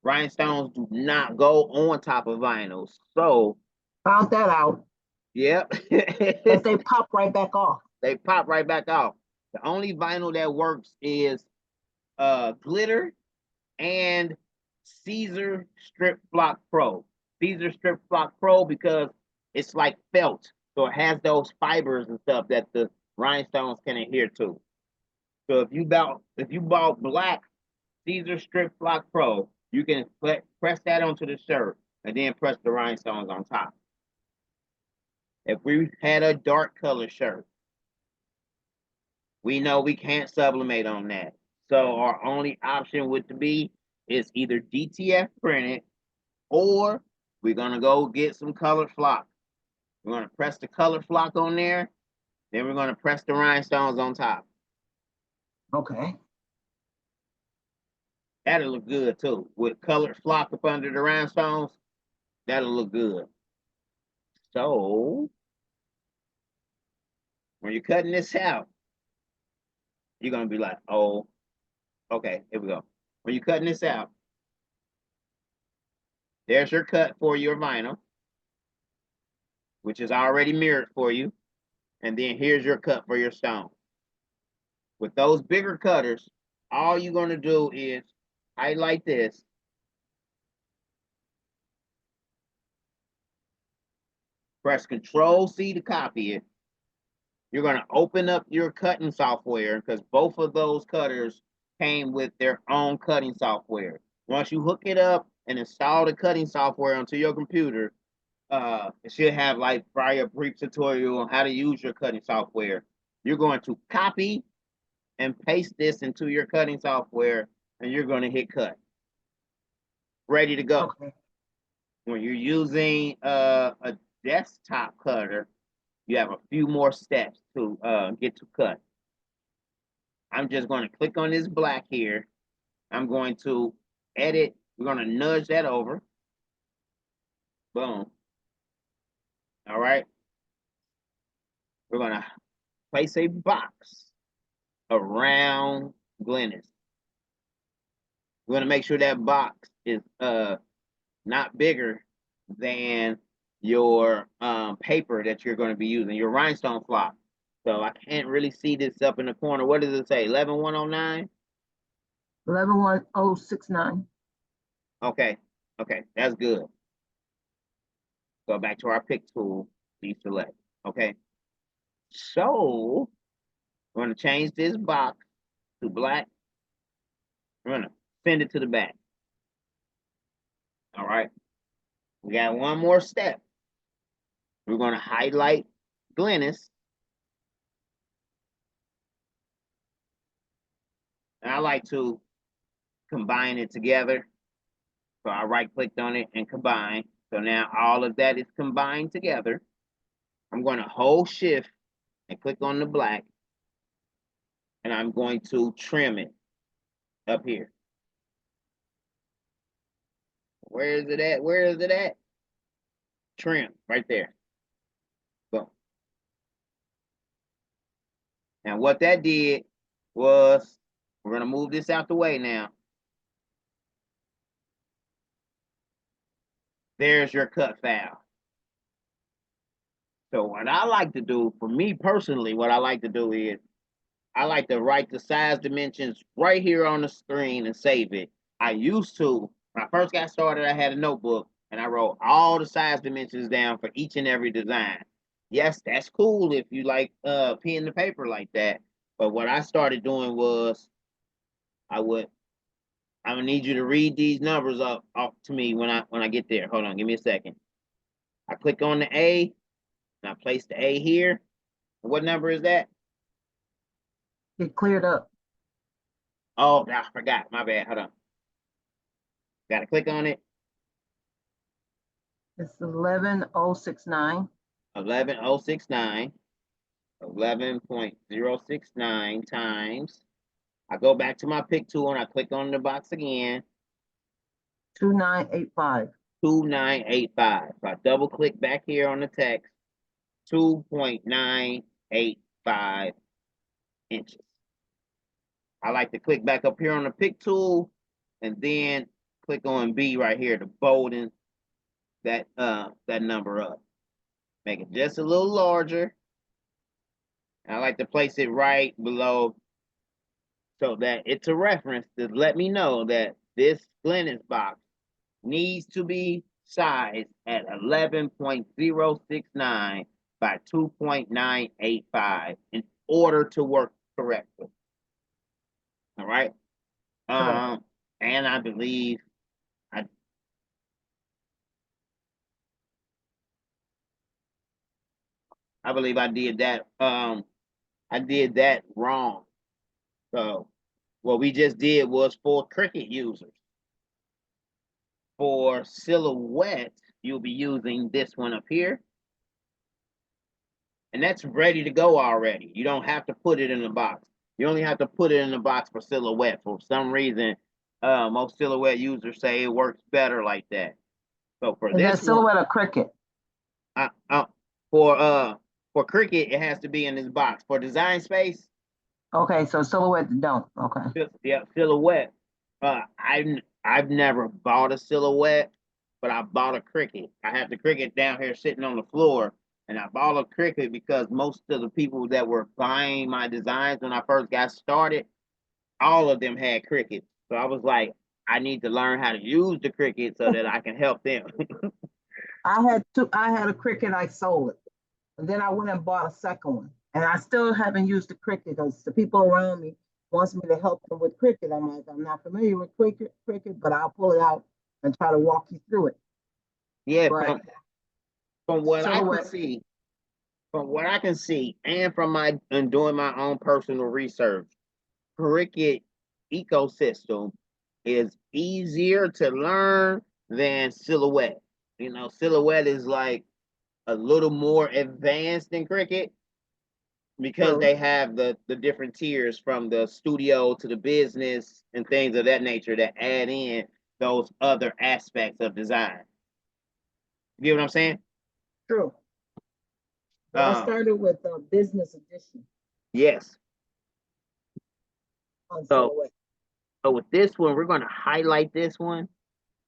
Rhinestones do not go on top of vinyl. So found that out. Yep. But they pop right back off. They pop right back off. The only vinyl that works is glitter and Caesar Strip Flock Pro. Caesar Strip Flock Pro because it's like felt. So it has those fibers and stuff that the rhinestones can adhere to. So if you bought black Caesar Strip Flock Pro, you can press that onto the shirt and then press the rhinestones on top. If we had a dark color shirt, we know we can't sublimate on that. So our only option would be is either DTF printed or we're gonna go get some colored flock. We're gonna press the colored flock on there, then we're gonna press the rhinestones on top. Okay. That'll look good too. With colored flock up under the rhinestones, that'll look good. So when you're cutting this out, you're gonna be like, oh, okay, here we go. When you're cutting this out, there's your cut for your vinyl, which is already mirrored for you. And then here's your cut for your stone. With those bigger cutters, all you're gonna do is highlight this. Press Control-C to copy it. You're gonna open up your cutting software because both of those cutters came with their own cutting software. Once you hook it up and install the cutting software onto your computer, it should have like prior brief tutorial on how to use your cutting software. You're going to copy and paste this into your cutting software and you're going to hit cut. Ready to go. Okay. When you're using a desktop cutter, you have a few more steps to get to cut. I'm just going to click on this black here. I'm going to edit. We're going to nudge that over. Boom. All right. We're going to place a box around Glynis. We're going to make sure that box is not bigger than your paper that you're going to be using, your rhinestone flock. So I can't really see this up in the corner. What does it say? 11109? 111069. Okay. Okay, that's good. Go back to our pick tool, deselect. Okay. So we're going to change this box to black. We're going to send it to the back. All right. We got one more step. We're going to highlight Glynis. And I like to combine it together. So I right-clicked on it and combine. So now all of that is combined together. I'm going to hold shift and click on the black. And I'm going to trim it up here. Where is it at? Where is it at? Trim, right there. Boom. And what that did was, we're going to move this out the way now. There's your cut file. So what I like to do, for me personally, what I like to do is, I like to write the size dimensions right here on the screen and save it. I used to, when I first got started, I had a notebook and I wrote all the size dimensions down for each and every design. Yes, that's cool if you like pen to paper like that. But what I started doing was, I'm gonna need you to read these numbers up to me when I get there. Hold on, give me a second. I click on the A and I place the A here. What number is that? It cleared up. Oh, I forgot. My bad. Hold on. Gotta click on it. It's 11069. 11069. 11.069 times. I go back to my pick tool and I click on the box again. 2985. 2985. So I double click back here on the text. 2.985 inches. I like to click back up here on the pick tool and then click on B right here to bolden that number up. Make it just a little larger. And I like to place it right below so that it's a reference to let me know that this Glynis box needs to be sized at 11.069 by 2.985 in order to work correctly. All right. Correct. And I believe I did that. I did that wrong. So what we just did was for Cricut users. For Silhouette, you'll be using this one up here. And that's ready to go already. You don't have to put it in the box. You only have to put it in the box for Silhouette. For some reason, most Silhouette users say it works better like that. So for Is that this one, Silhouette or Cricut? uh, uh, for Cricut, it has to be in this box. For Design Space, Okay, so Silhouette don't. Okay. yeah, Silhouette. I've never bought a Silhouette, but I bought a Cricut. I have the Cricut down here sitting on the floor, and I bought a Cricut because most of the people that were buying my designs when I first got started, all of them had Cricut. So I was like, I need to learn how to use the Cricut so that I can help them. I had a Cricut, I sold it. And then I went and bought a second one. And I still haven't used the Cricut because the people around me wants me to help them with Cricut. I'm like, I'm not familiar with Cricut, but I'll pull it out and try to walk you through it. Yeah, But from what I can Silhouette, see, from what I can see, and from my and doing my own personal research, Cricut ecosystem is easier to learn than Silhouette. You know, Silhouette is like a little more advanced than Cricut because true, they have the different tiers from the studio to the business and things of that nature that add in those other aspects of design. You get what I'm saying? true. But I Um, started with a business edition yes. on So, Silhouette. so with this one, we're going to highlight this one.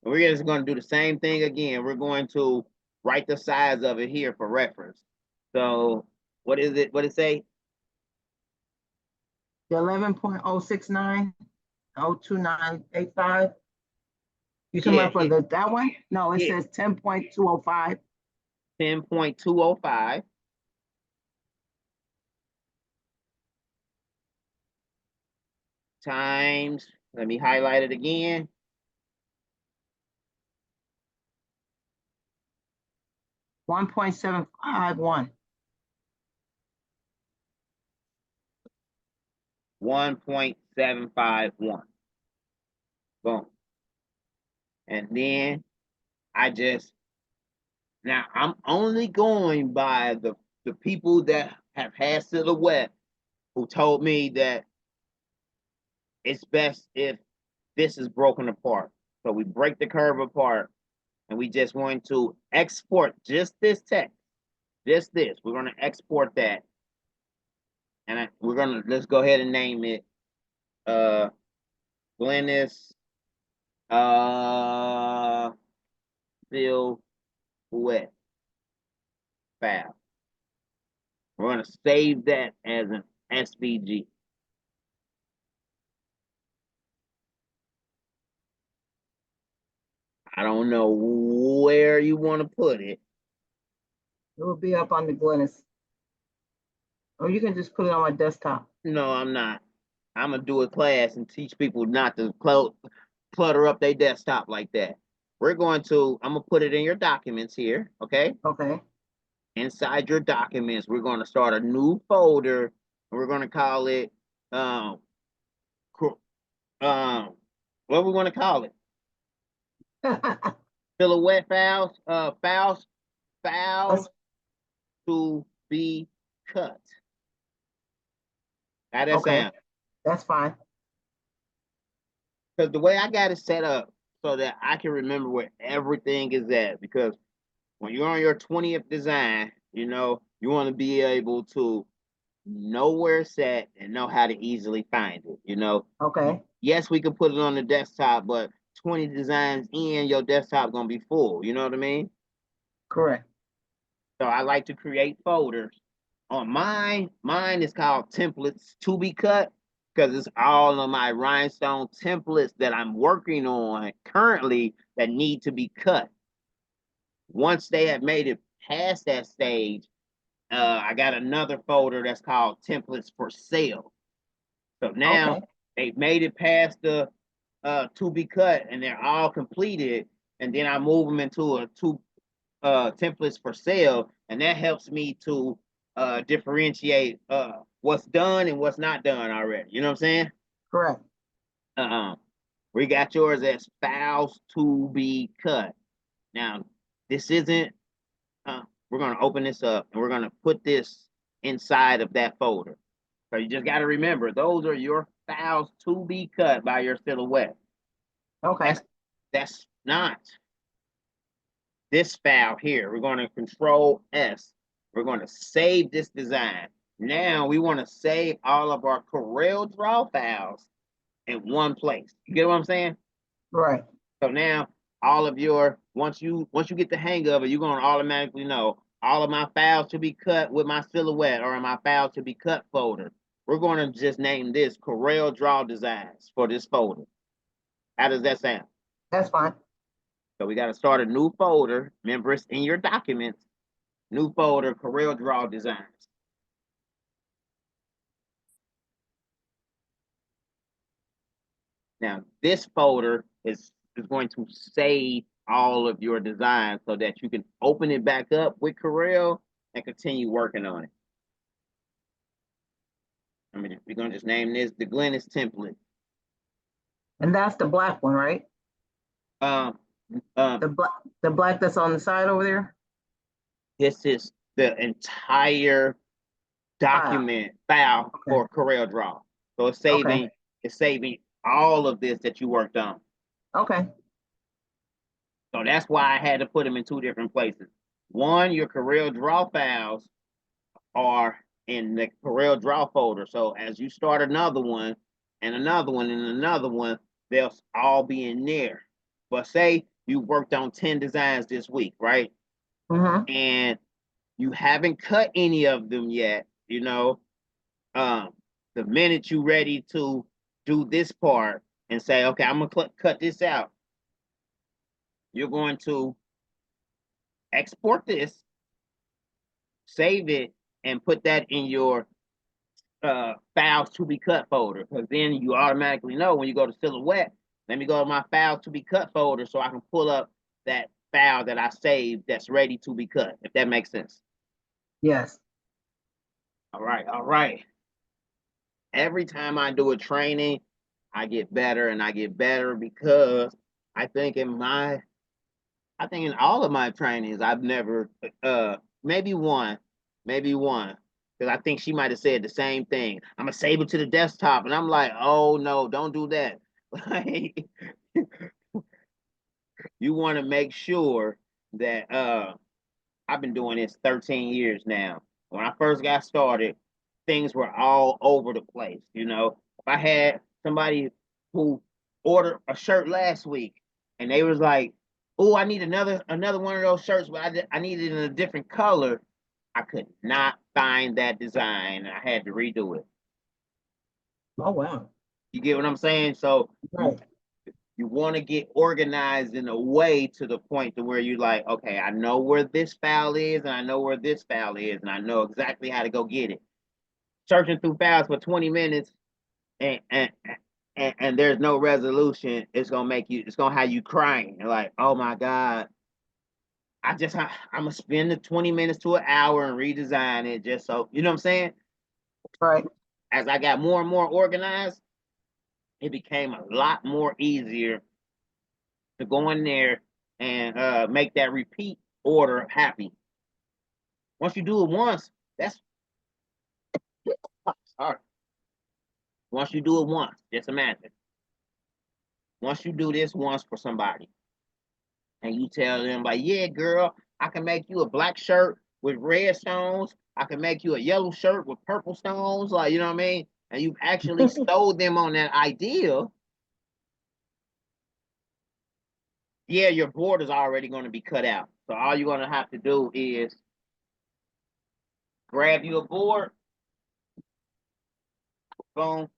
And we're just going to do the same thing again. We're going to write the size of it here for reference. So what is it? What it say? The 11.069, 02985. You talking Yeah, about for that one? No, it yeah, says 10.205. 10.205 times, let me highlight it again. 1.751. 1.751. Boom. And then now I'm only going by the people that have had Silhouette who told me that it's best if this is broken apart. So we break the curve apart and we just want to export just this text, just this. We're going to export that. And let's go ahead and name it Glynis Silhouette file. We're going to save that as an SVG. I don't know where you want to put it. It will be up on the Glynis. Or you can just put it on my desktop. No, I'm not. I'm going to do a class and teach people not to clutter up their desktop like that. I'm going to put it in your documents here, okay? Okay. Inside your documents, we're going to start a new folder. And we're going to call it, um, what we want to call it? Silhouette files to be cut. How that Okay, sound? that's fine. Because the way I got it set up so that I can remember where everything is at. Because when you're on your 20th design, you want to be able to know where it's at and know how to easily find it. Okay, Yes, we can put it on the desktop, but 20 designs in, your desktop gonna be full. You know what I mean? correct. So I like to create folders On mine is called templates to be cut because it's all of my rhinestone templates that I'm working on currently that need to be cut. Once they have made it past that stage, I got another folder that's called templates for sale. So now Okay. they've made it past the to be cut and they're all completed. And then I move them into a two templates for sale, and that helps me to differentiate what's done and what's not done already. You know what I'm saying? Correct. We got yours as files to be cut. Now, this isn't. We're gonna open this up and we're gonna put this inside of that folder. So you just got to remember, those are your files to be cut by your silhouette. Okay. That's not this file here. We're going to Control S. We're going to save this design. Now we want to save all of our Coreldraw files in one place. You get what I'm saying? Right. So now all of your once you get the hang of it, you're going to automatically know all of my files to be cut with my silhouette or in my files to be cut folder. We're going to just name this Coreldraw Designs for this folder. How does that sound? That's fine. So we got to start a new folder. Remember, it's in your documents. New folder, Coreldraw Designs. Now, this folder is going to save all of your designs so that you can open it back up with Corel and continue working on it. We're going to just name this the Glynis template. And that's the black one, right? Um, The black that's on the side over there? this is the entire document file Okay. for Coreldraw. So Okay. it's saving all of this that you worked on. Okay. So that's why I had to put them in two different places. One, your Coreldraw files are in the Coreldraw folder. So as you start another one and another one and another one, they'll all be in there. But say you worked on 10 designs this week, right? And you haven't cut any of them yet, you know, the minute you're ready to do this part and say, okay, I'm gonna cut this out, you're going to export this, save it, and put that in your files to be cut folder. Because then you automatically know when you go to Silhouette, let me go to my files to be cut folder so I can pull up that file that I saved that's ready to be cut, if that makes sense. Yes. All right, all right. Every time I do a training, I get better and I get better because I think in all of my trainings, I've never maybe one, because I think she might have said the same thing. I'm gonna save it to the desktop, and I'm like, oh no, don't do that. Like, you want to make sure that I've been doing this 13 years now. When I first got started, things were all over the place. You know, if I had somebody who ordered a shirt last week and they was like, "Oh, I need another one of those shirts, but I need it in a different color," I could not find that design. I had to redo it. Oh, wow. You get what I'm saying? So Right. you want to get organized in a way to the point to where you're like, okay, I know where this file is and I know where this file is and I know exactly how to go get it. Searching through files for 20 minutes and there's no resolution, it's gonna have you crying. You're like, oh my God, I'm gonna spend the 20 minutes to an hour and redesign it just so, you know what I'm saying? Right. As I got more and more organized, it became a lot more easier to go in there and make that repeat order happy. Once you do it once, that's sorry. Once you do it once, just imagine. Once you do this once for somebody, and you tell them like, yeah, girl, I can make you a black shirt with red stones. I can make you a yellow shirt with purple stones. Like, you know what I mean? And you've actually sold them on that idea. Yeah, your board is already going to be cut out. So all you're going to have to do is grab you a board, boom,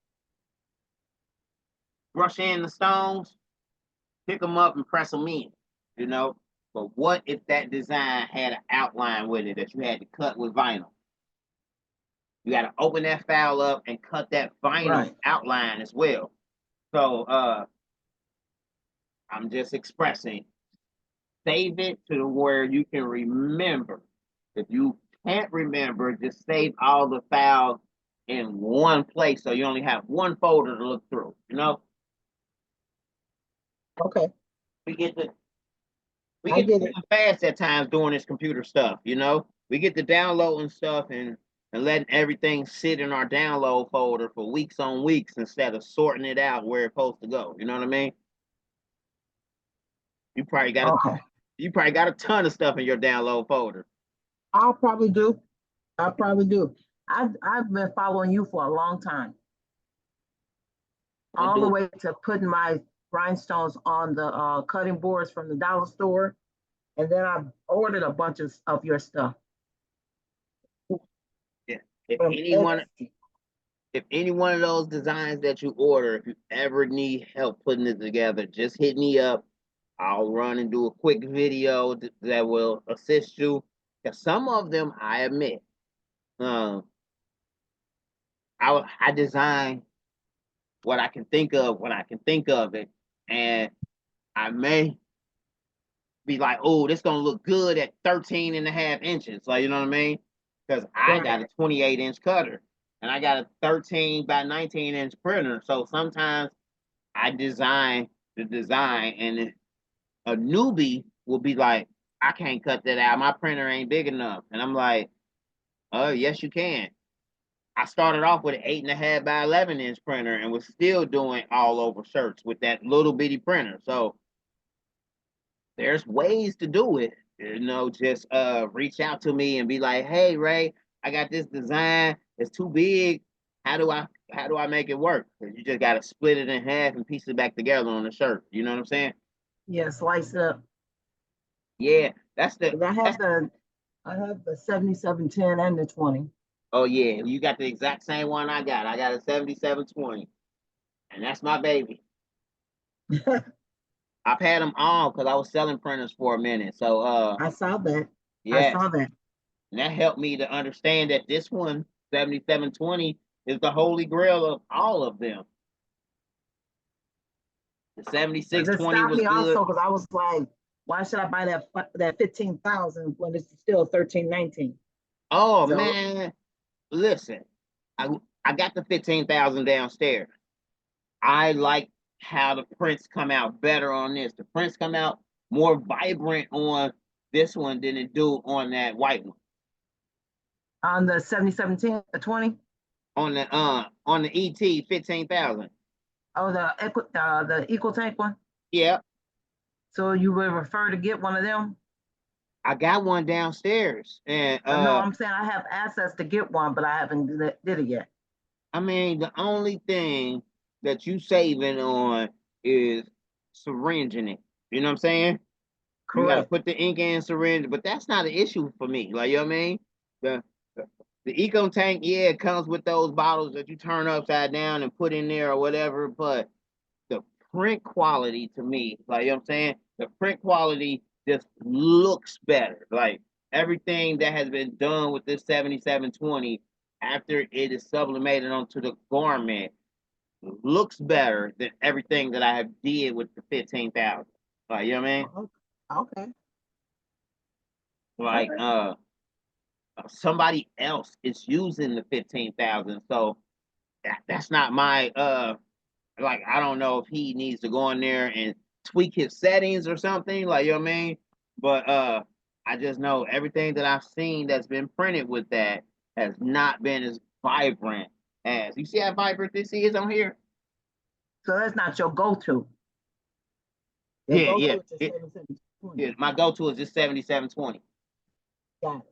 brush in the stones, pick them up and press them in, you know. But what if that design had an outline with it that you had to cut with vinyl? You got to open that file up and cut that vinyl Right. outline as well. So I'm just expressing, save it to where you can remember. If you can't remember, just save all the files in one place so you only have one folder to look through, you know? Okay. We get to I get it. moving fast at times doing this computer stuff, you know? We get to downloading stuff and letting everything sit in our download folder for weeks on weeks instead of sorting it out where it's supposed to go. You know what I mean? You probably got Okay. a ton of stuff in your download folder. I'll probably do. I probably do. I've been following you for a long time. All the way to putting my rhinestones on the cutting boards from the dollar store. And then I ordered a bunch of your stuff. Yeah. If from any one of those designs that you order, if you ever need help putting it together, just hit me up. I'll run and do a quick video that will assist you. Because some of them, I admit, I design what I can think of when I can think of it, and I may be like, oh, this gonna look good at 13 and a half inches. Like, you know what I mean? Because I got a 28-inch cutter and I got a 13 by 19-inch printer. So sometimes I design the design and a newbie will be like, I can't cut that out. My printer ain't big enough. And I'm like, oh, yes, you can. I started off with an 8.5 by 11-inch printer and was still doing all over shirts with that little bitty printer. So there's ways to do it. You know, just reach out to me and be like, hey Ray, I got this design, it's too big. How do I make it work? Because you just gotta split it in half and piece it back together on the shirt. You know what I'm saying? Yeah, slice it up. Yeah, that's the 'Cause I have the 7710 and the 20. oh yeah, you got the exact same one I got. I got a 7720. And that's my baby. I've had them all because I was selling printers for a minute. So I saw that. I yes. saw that. And that helped me to understand that this one, 7720, is the holy grail of all of them. The 'Cause it 7620 stopped was me good. also because I was like, why should I buy that 15,000 when it's still 1319? Oh So man, listen, I got the 15,000 downstairs. I like how the prints come out better on this. The prints come out more vibrant on this one than it do on that white one. on the 7710, the 20, On the ET 15,000. oh, the equal tank one. Yeah, So you would refer to get one of them? I got one downstairs, and No, I'm saying I have access to get one, but I haven't did it yet. I mean, the only thing that you saving on is syringing it. You know what I'm saying? You got to Correct. put the ink in syringe, but that's not an issue for me. Like, you know what I mean? The the eco tank, yeah, it comes with those bottles that you turn upside down and put in there or whatever, but the print quality to me, like, you know what I'm saying? The print quality just looks better. Like everything that has been done with this 7720 after it is sublimated onto the garment looks better than everything that I have did with the 15,000. Like, you know what I mean? Okay. Like, somebody else is using the 15,000. So that's not my, like, I don't know if he needs to go in there and tweak his settings or something, like, you know what I mean? But I just know everything that I've seen that's been printed with that has not been as vibrant as, you see how vibrant this is on here? So that's not your go-to. Your Yeah, go-to yeah. is just 7720. Yeah, my go-to is just 7720. Got it.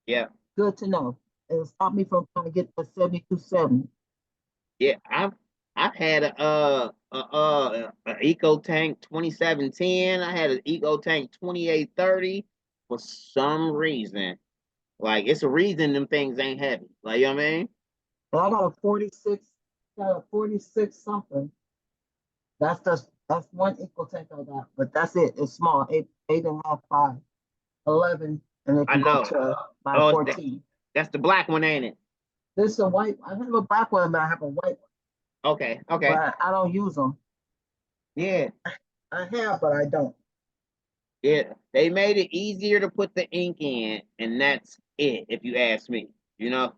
Yeah. Good to know. It'll stop me from trying to get the 7270. Yeah, I've had a Eco Tank 2710. I had an Eco Tank 2830. For some reason, Like it's a reason them things ain't heavy. Like you know what I mean? And I got a 46, got a 46 something. That's one equal tank I got, but that's it. It's small, 8.5 5, 11, and it I can go know. to by Oh, 14. that's the black one, ain't it? This is a white. I have a black one, but I have a white one, Okay, okay. but I don't use them. Yeah. I have, but I don't. Yeah. They made it easier to put the ink in, and that's it, if you ask me. You know,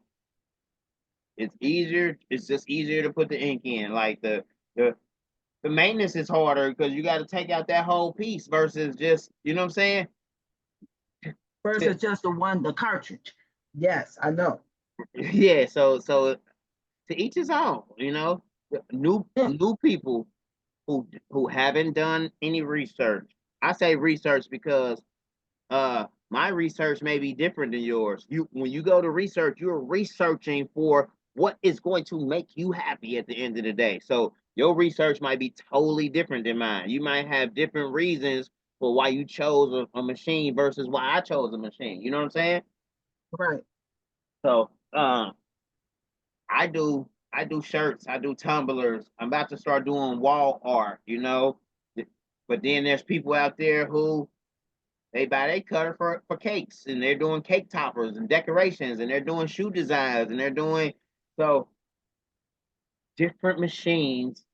it's easier, it's just easier to put the ink in. Like the the maintenance is harder because you got to take out that whole piece versus just, you know what I'm saying? Versus just the cartridge. Yes, I know. Yeah, so to each his own, you know. New people who haven't done any research. I say research because my research may be different than yours. You when you go to research, you're researching for what is going to make you happy at the end of the day. So your research might be totally different than mine. You might have different reasons for why you chose a machine versus why I chose a machine. You know what I'm saying? Right. So I do shirts, I do tumblers. I'm about to start doing wall art, you know. But then there's people out there who they buy their cutter for cakes and they're doing cake toppers and decorations and they're doing shoe designs and they're doing so different machines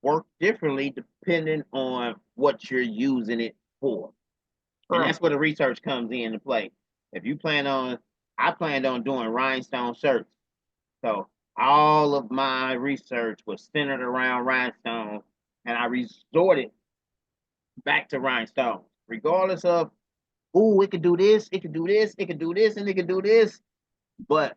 work differently depending on what you're using it for. And Right. that's where the research comes into play. If you plan on I planned on doing rhinestone shirts. So all of my research was centered around rhinestones and I resorted back to rhinestones, regardless of oh, it could do this, it could do this, it could do this, and it could do this. But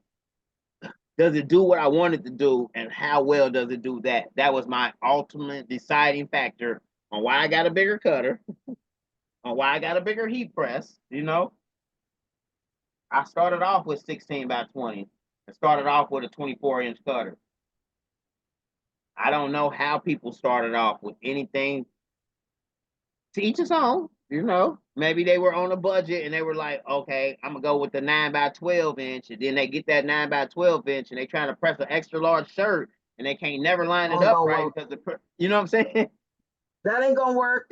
does it do what I wanted to do, and how well does it do that? That was my ultimate deciding factor on why I got a bigger cutter, on why I got a bigger heat press. You know, I started off with 16 by 20. I started off with a 24-inch cutter. I don't know how people started off with anything. To each his own, you know. Maybe they were on a budget and they were like, okay, I'm gonna go with the 9 by 12 inch, and then they get that 9 by 12 inch and they trying to press an extra large shirt and they can't never line it Ain't up gonna right work. because you know what I'm saying? That ain't gonna work.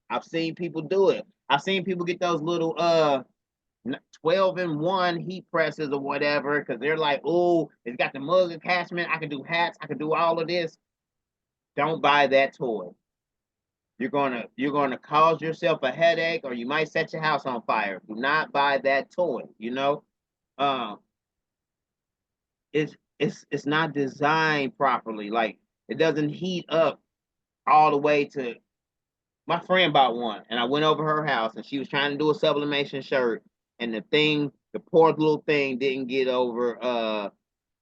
I've seen people do it. I've seen people get those little 12-in-1 heat presses or whatever because they're like, oh, it's got the mug attachment. I can do hats. I can do all of this. Don't buy that toy. You're gonna cause yourself a headache or you might set your house on fire. Do not buy that toy, you know. Um it's not designed properly. Like it doesn't heat up all the way to my friend bought one and I went over her house and she was trying to do a sublimation shirt and the poor little thing didn't get over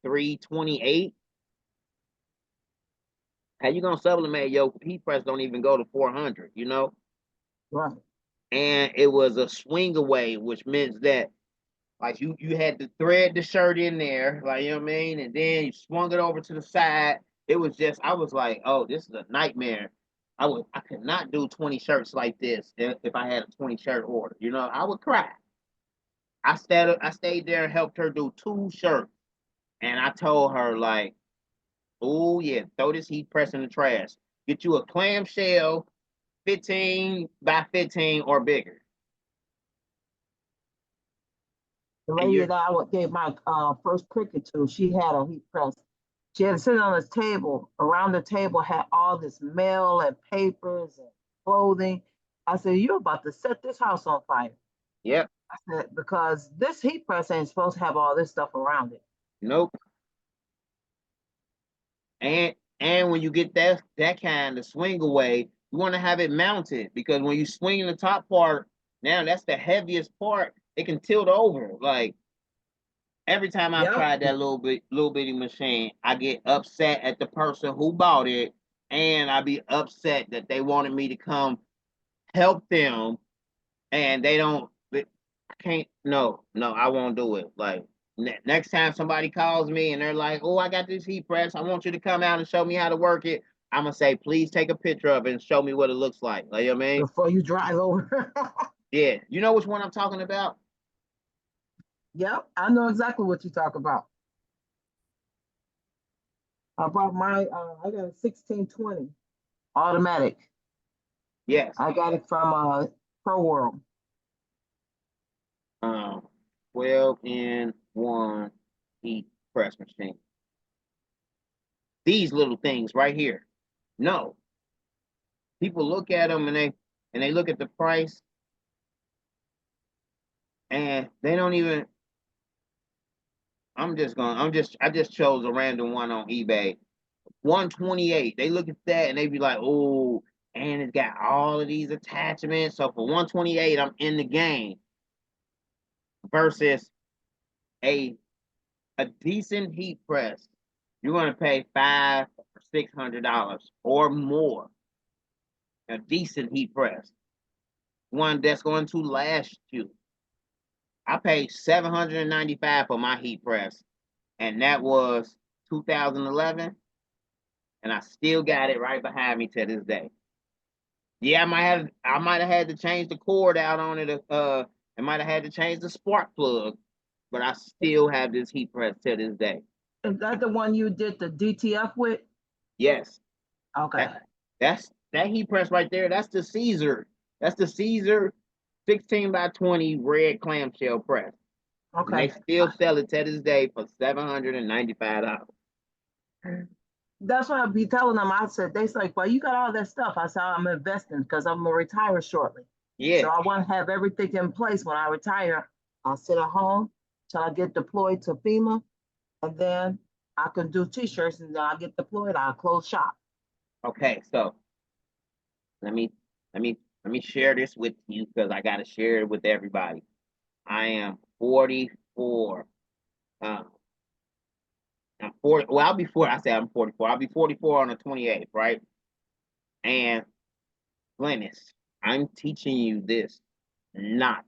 328. How you gonna sublimate your heat press don't even go to 400, you know? Right. And it was a swing away, which means that like you had to thread the shirt in there, like you know what I mean, and then you swung it over to the side. It was just I was like, oh, this is a nightmare. I could not do 20 shirts like this if I had a 20 shirt order. You know, I would cry. I stayed there and helped her do 2 shirts. And I told her like, oh yeah, throw this heat press in the trash. Get you a clamshell 15 by 15 or bigger. The And lady you're that I gave my first Cricut to, she had a heat press. She had to sit on this table. Around the table had all this mail and papers and clothing. I said, "You're about to set this house on fire." yep, I said, because this heat press ain't supposed to have all this stuff around it. nope. And when you get that kind of swing away, you want to have it mounted because when you swing in the top part, now that's the heaviest part. It can tilt over. Like every time I've Yep. tried that little bitty machine, I get upset at the person who bought it, and I be upset that they wanted me to come help them, and they don't. I can't. No, no, I won't do it. Like next time somebody calls me and they're like, "Oh, I got this heat press. I want you to come out and show me how to work it." I'm gonna say, "Please take a picture of it and show me what it looks like." Like you know what I mean? Before you drive over. Yeah, you know which one I'm talking about? Yep, I know exactly what you talk about. I brought my, I got a 1620 automatic. Yes. I got it from Pro World. Um, 12 in 1 heat press machine. These little things right here. No. People look at them and they look at the price and they don't even. I just chose a random one on eBay. 128. They look at that and they be like, oh, and it's got all of these attachments. So for 128, I'm in the game. Versus a decent heat press, you're gonna pay $500 or $600 or more. A decent heat press, one that's going to last you. I paid $795 for my heat press, and that was 2011, and I still got it right behind me to this day. Yeah, I might have had to change the cord out on it. I might have had to change the spark plug, but I still have this heat press to this day. Is that the one you did the DTF with? Yes. Okay. That heat press right there. That's the Caesar. That's the Caesar 16 by 20 red clamshell press. And they Okay. still sell it to this day for $795. That's what I'd be telling them. I said, they like, well, you got all that stuff. I said, I'm investing because I'm gonna retire shortly. Yeah. So I want to have everything in place when I retire. I'll sit at home till I get deployed to FEMA, and then I can do t-shirts, and then I get deployed, I'll close shop. Okay, so let me let me share this with you because I gotta share it with everybody. I am 44. I'm 40. Well, I'll be 40. I say I'm 44. I'll be 44 on the 28th, right? And Glynis, I'm teaching you this not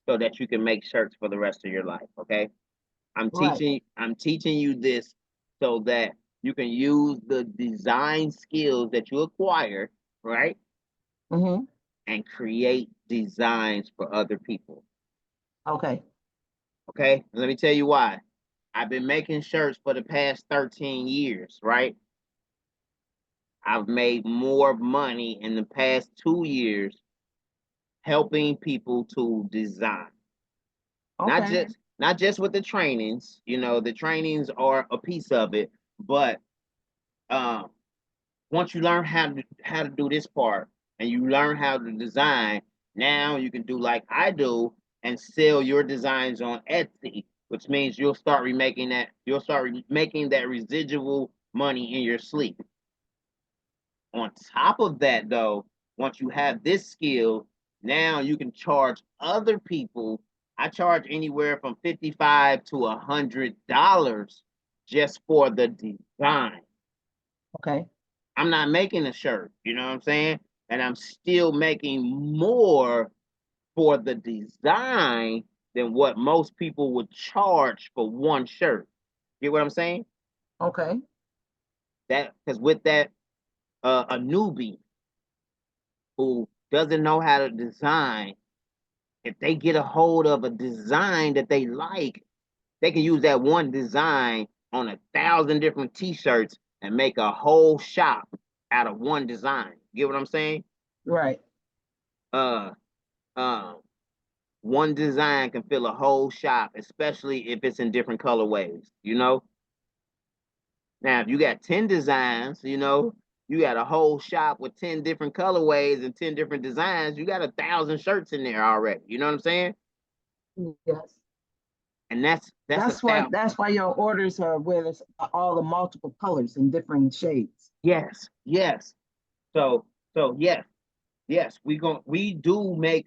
so that you can make shirts for the rest of your life, okay? Right. I'm teaching you this so that you can use the design skills that you acquire, right? Mm-hmm. And create designs for other people. Okay. Okay? Let me tell you why. I've been making shirts for the past 13 years, right? I've made more money in the past 2 years helping people to design. Okay. Not just with the trainings, you know, the trainings are a piece of it, but um, once you learn how to do this part and you learn how to design, now you can do like I do and sell your designs on Etsy, which means you'll start remaking that residual money in your sleep. On top of that, though, once you have this skill, now you can charge other people. I charge anywhere from $55 to $100 just for the design. Okay. I'm not making a shirt, you know what I'm saying? And I'm still making more for the design than what most people would charge for one shirt. Get what I'm saying? Okay. That because with that, a newbie who doesn't know how to design, if they get a hold of a design that they like, they can use that one design on 1,000 different t-shirts and make a whole shop out of one design. Get what I'm saying? Right. Uh, uh, one design can fill a whole shop, especially if it's in different colorways, you know? Now, if you got 10 designs, you know, you got a whole shop with 10 different colorways and 10 different designs, you got 1,000 shirts in there already. You know what I'm saying? Yes. And that's That's why 1,000. that's why your orders are where there's all the multiple colors and different shades. Yes, yes. So yes, yes, we make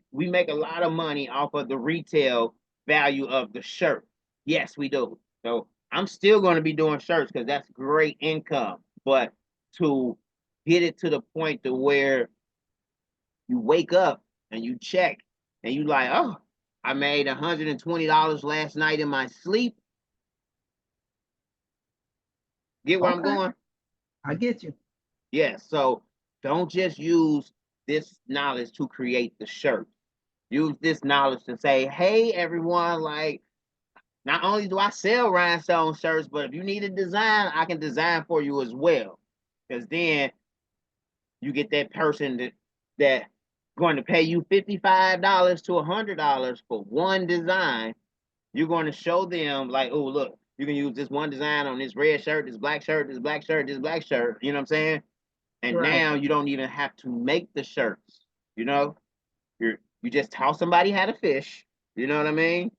a lot of money off of the retail value of the shirt. Yes, we do. So I'm still going to be doing shirts because that's great income. But to get it to the point to where you wake up and you check and you like, oh, I made $120 last night in my sleep. Get where I'm Okay. going? I get you. Yes. So don't just use this knowledge to create the shirt. Use this knowledge to say, hey, everyone, like, Not only do I sell rhinestone shirts, but if you need a design, I can design for you as well. Because then you get that person that going to pay you $55 to $100 for one design. You're going to show them like, oh, look, you can use this one design on this red shirt, this black shirt, this black shirt, this black shirt. You know what I'm saying? And Right. now you don't even have to make the shirts. You know, you just taught somebody how to fish. You know what I mean?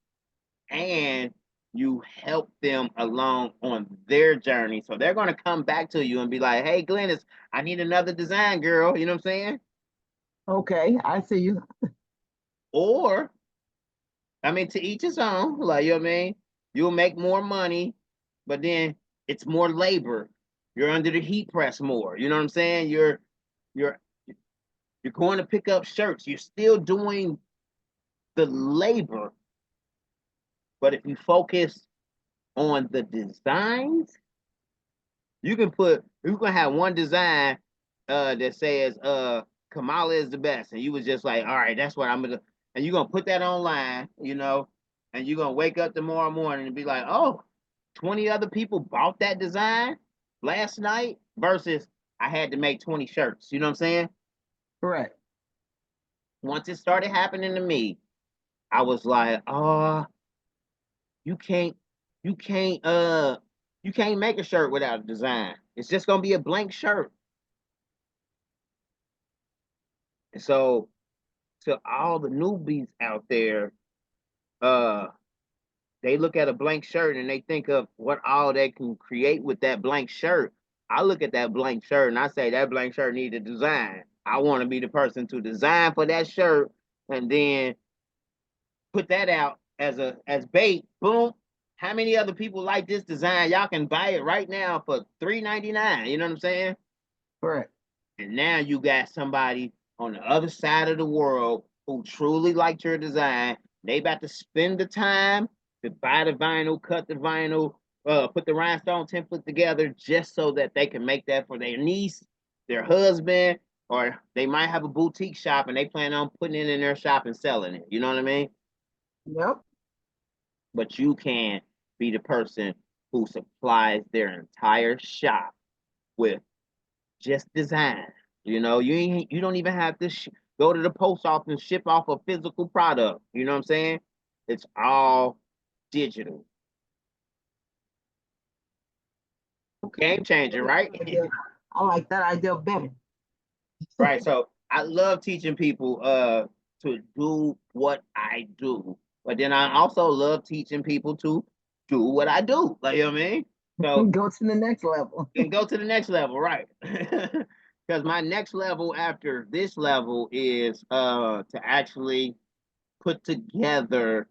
And you help them along on their journey. So they're going to come back to you and be like, hey, Glynis, I need another design, girl. You know what I'm saying? Okay, I see you. Or, I mean, to each his own. Like, you know what I mean? You'll make more money, but then it's more labor. You're under the heat press more. You know what I'm saying? You're going to pick up shirts. You're still doing the labor. But if you focus on the designs, you can have one design that says Kamala is the best, and you was just like, all right, that's what I'm gonna, and you're gonna put that online, you know, and you're gonna wake up tomorrow morning and be like, oh, 20 other people bought that design last night versus I had to make 20 shirts. You know what I'm saying? Correct. Once it started happening to me, I was like, oh, you can't, you can't, you can't make a shirt without a design. It's just gonna be a blank shirt. And so to all the newbies out there, uh, they look at a blank shirt and they think of what all they can create with that blank shirt. I look at that blank shirt and I say that blank shirt needs a design. I want to be the person to design for that shirt and then put that out as bait. Boom. How many other people like this design? Y'all can buy it right now for $3.99. You know what I'm saying? Correct. And now you got somebody on the other side of the world who truly liked your design. They about to spend the time to buy the vinyl, cut the vinyl, put the rhinestone template together just so that they can make that for their niece, their husband, or they might have a boutique shop and they plan on putting it in their shop and selling it. You know what I mean? Yep. But you can be the person who supplies their entire shop with just design. You know, you don't even have to go to the post office and ship off a physical product. You know what I'm saying? It's all digital. Okay. Game changer, right? I like that idea better. Right. So I love teaching people to do what I do. But then I also love teaching people to do what I do. Like, you know what I mean? So Go to the next level. and go to the next level, right? Because my next level after this level is to actually put together.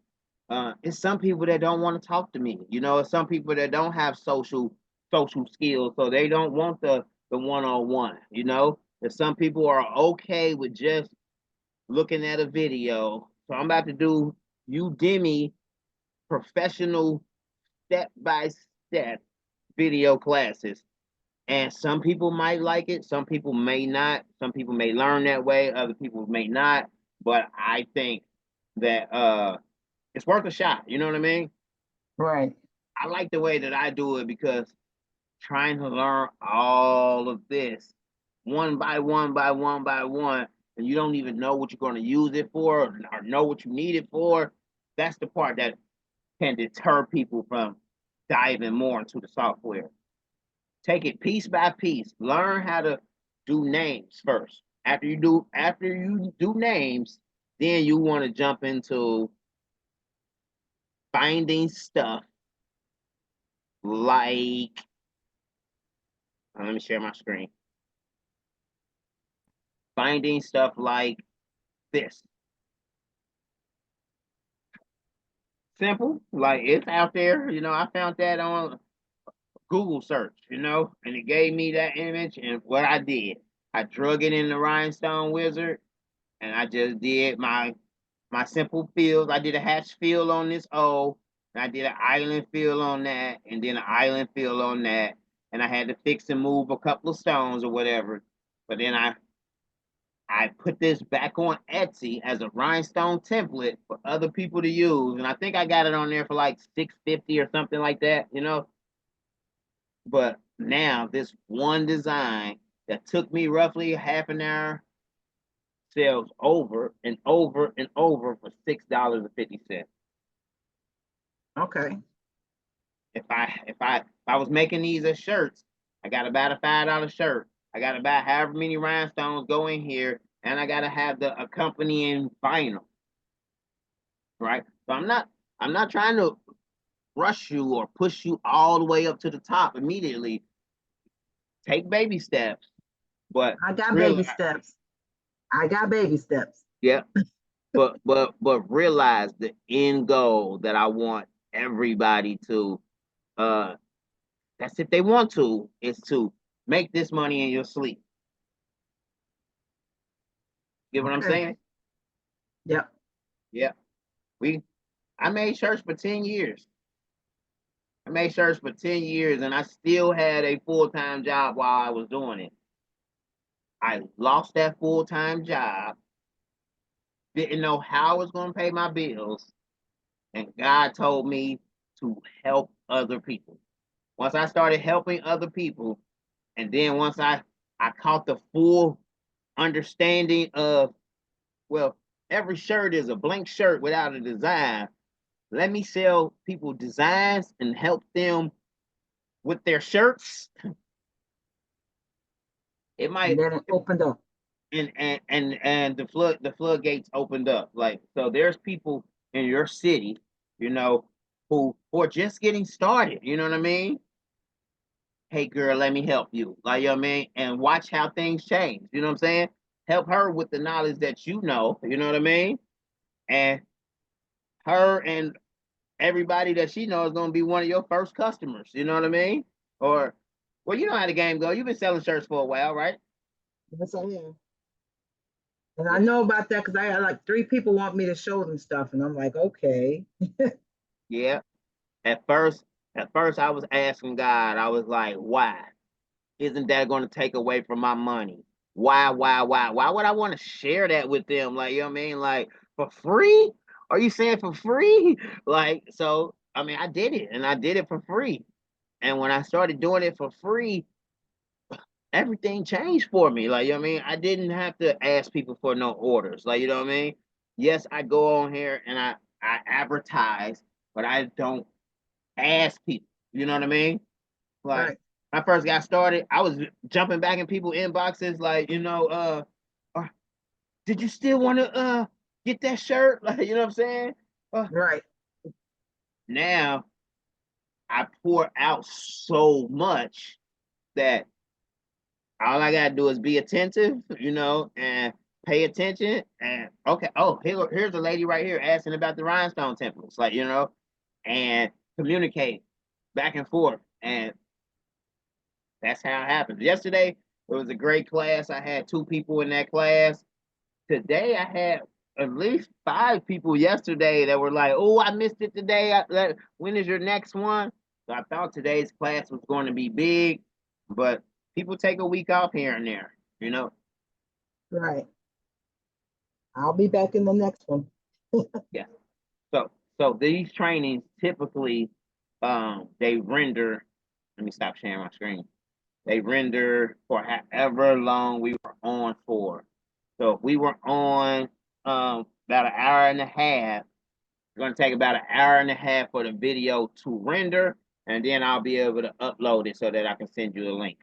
It's some people that don't want to talk to me. You know, it's some people that don't have social skills, so they don't want the one-on-one. You know, there's some people are okay with just looking at a video. So I'm about to do Udemy professional step-by-step video classes. And some people might like it, some people may not. Some people may learn that way, other people may not. But I think that it's worth a shot. You know what I mean? Right. I like the way that I do it because trying to learn all of this one by one by one by one, and you don't even know what you're going to use it for or know what you need it for. That's the part that can deter people from diving more into the software. Take it piece by piece. Learn how to do names first. After you do names, then you want to jump into finding stuff like let me share my screen. Finding stuff like this. Simple, like it's out there. You know, I found that on Google search, you know, and it gave me that image. And what I did, I drug it in the Rhinestone Wizard, and I just did my simple fills. I did a hatch fill on this O, and I did an island fill on that, and then an island fill on that. And I had to fix and move a couple of stones or whatever. But then I I put this back on Etsy as a rhinestone template for other people to use. And I think I got it on there for like $6.50 or something like that, you know. But now this one design that took me roughly half an hour sells over and over and over for $6.50. Okay. If I was making these as shirts, I got about a $5 shirt. I got about however many rhinestones go in here, and I gotta have the accompanying vinyl. Right? So I'm not trying to rush you or push you all the way up to the top immediately. Take baby steps, but I got really, baby steps. I got baby steps. yeah. But realize the end goal that I want everybody to that's if they want to, is to make this money in your sleep. Get what I'm Okay. saying? Yep. Yeah. I made shirts for 10 years. I made shirts for 10 years and I still had a full-time job while I was doing it. I lost that full-time job, didn't know how I was going to pay my bills, and God told me to help other people. Once I started helping other people, and then once I caught the full understanding of, well, every shirt is a blank shirt without a design. Let me sell people designs and help them with their shirts. It And might, then it opened up. and the floodgates opened up. Like, so there's people in your city, you know, who are just getting started. You know what I mean? Hey girl, let me help you. Like, you know what I mean? And watch how things change. You know what I'm saying? Help her with the knowledge that you know what I mean? And her and everybody that she knows is gonna be one of your first customers. You know what I mean? Or, well, you know how the game go. You've been selling shirts for a while, right? Yes, I am. And I Yeah. know about that because I had like 3 people want me to show them stuff, and I'm like, okay. Yeah. At first, I was asking God, I was like, why? Isn't that going to take away from my money? Why would I want to share that with them? Like, you know what I mean? Like, for free? Are you saying for free? Like, so, I mean, I did it and I did it for free. And when I started doing it for free, everything changed for me. Like, you know what I mean? I didn't have to ask people for no orders. Like, you know what I mean? Yes, I go on here and I advertise, but I don't ask people. You know what I mean? Like, Right. when I first got started, I was jumping back in people inboxes like, uh, did you still want to get that shirt? Like, you know what I'm saying? Uh, Right. Now I pour out so much that all I gotta do is be attentive, and pay attention. And okay, oh, here's a lady right here asking about the rhinestone templates, like, and communicate back and forth. And that's how it happens. Yesterday, it was a great class. I had 2 people in that class. Today, I had at least 5 people yesterday that were like, "Oh, I missed it today. When is your next one?" So I thought today's class was going to be big, but people take a week off here and there, you know? Right. I'll be back in the next one. Yeah. So these trainings typically, they render. Let me stop sharing my screen. They render for however long we were on for. So if we were on about an hour and a half, it's going to take about an hour and a half for the video to render, and then I'll be able to upload it so that I can send you a link.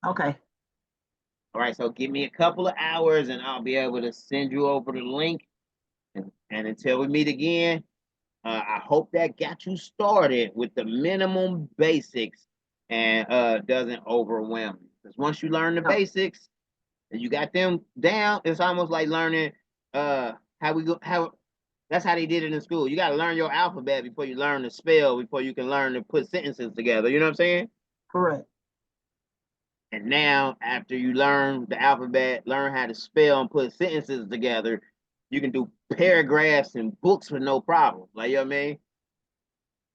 Okay. All right, so give me a couple of hours and I'll be able to send you over the link. And until we meet again, I hope that got you started with the minimum basics and doesn't overwhelm you. Because once you learn the No. basics and you got them down, it's almost like learning how that's how they did it in school. You got to learn your alphabet before you learn to spell, before you can learn to put sentences together. You know what I'm saying? Correct. And now, after you learn the alphabet, learn how to spell and put sentences together, you can do paragraphs and books with no problem. Like, you know what I mean?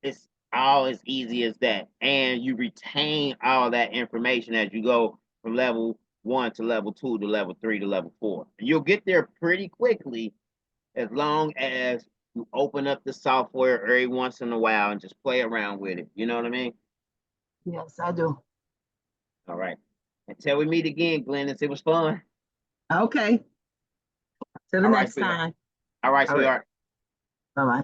It's all as easy as that. And you retain all that information as you go from level 1 to level 2 to level 3 to level 4. And you'll get there pretty quickly as long as you open up the software every once in a while and just play around with it. You know what I mean? Yes, I do. All right. Until we meet again, Glynis, it was fun. Okay. Till the All right, next sweetheart. time. All right, All right. sweetheart. Bye-bye.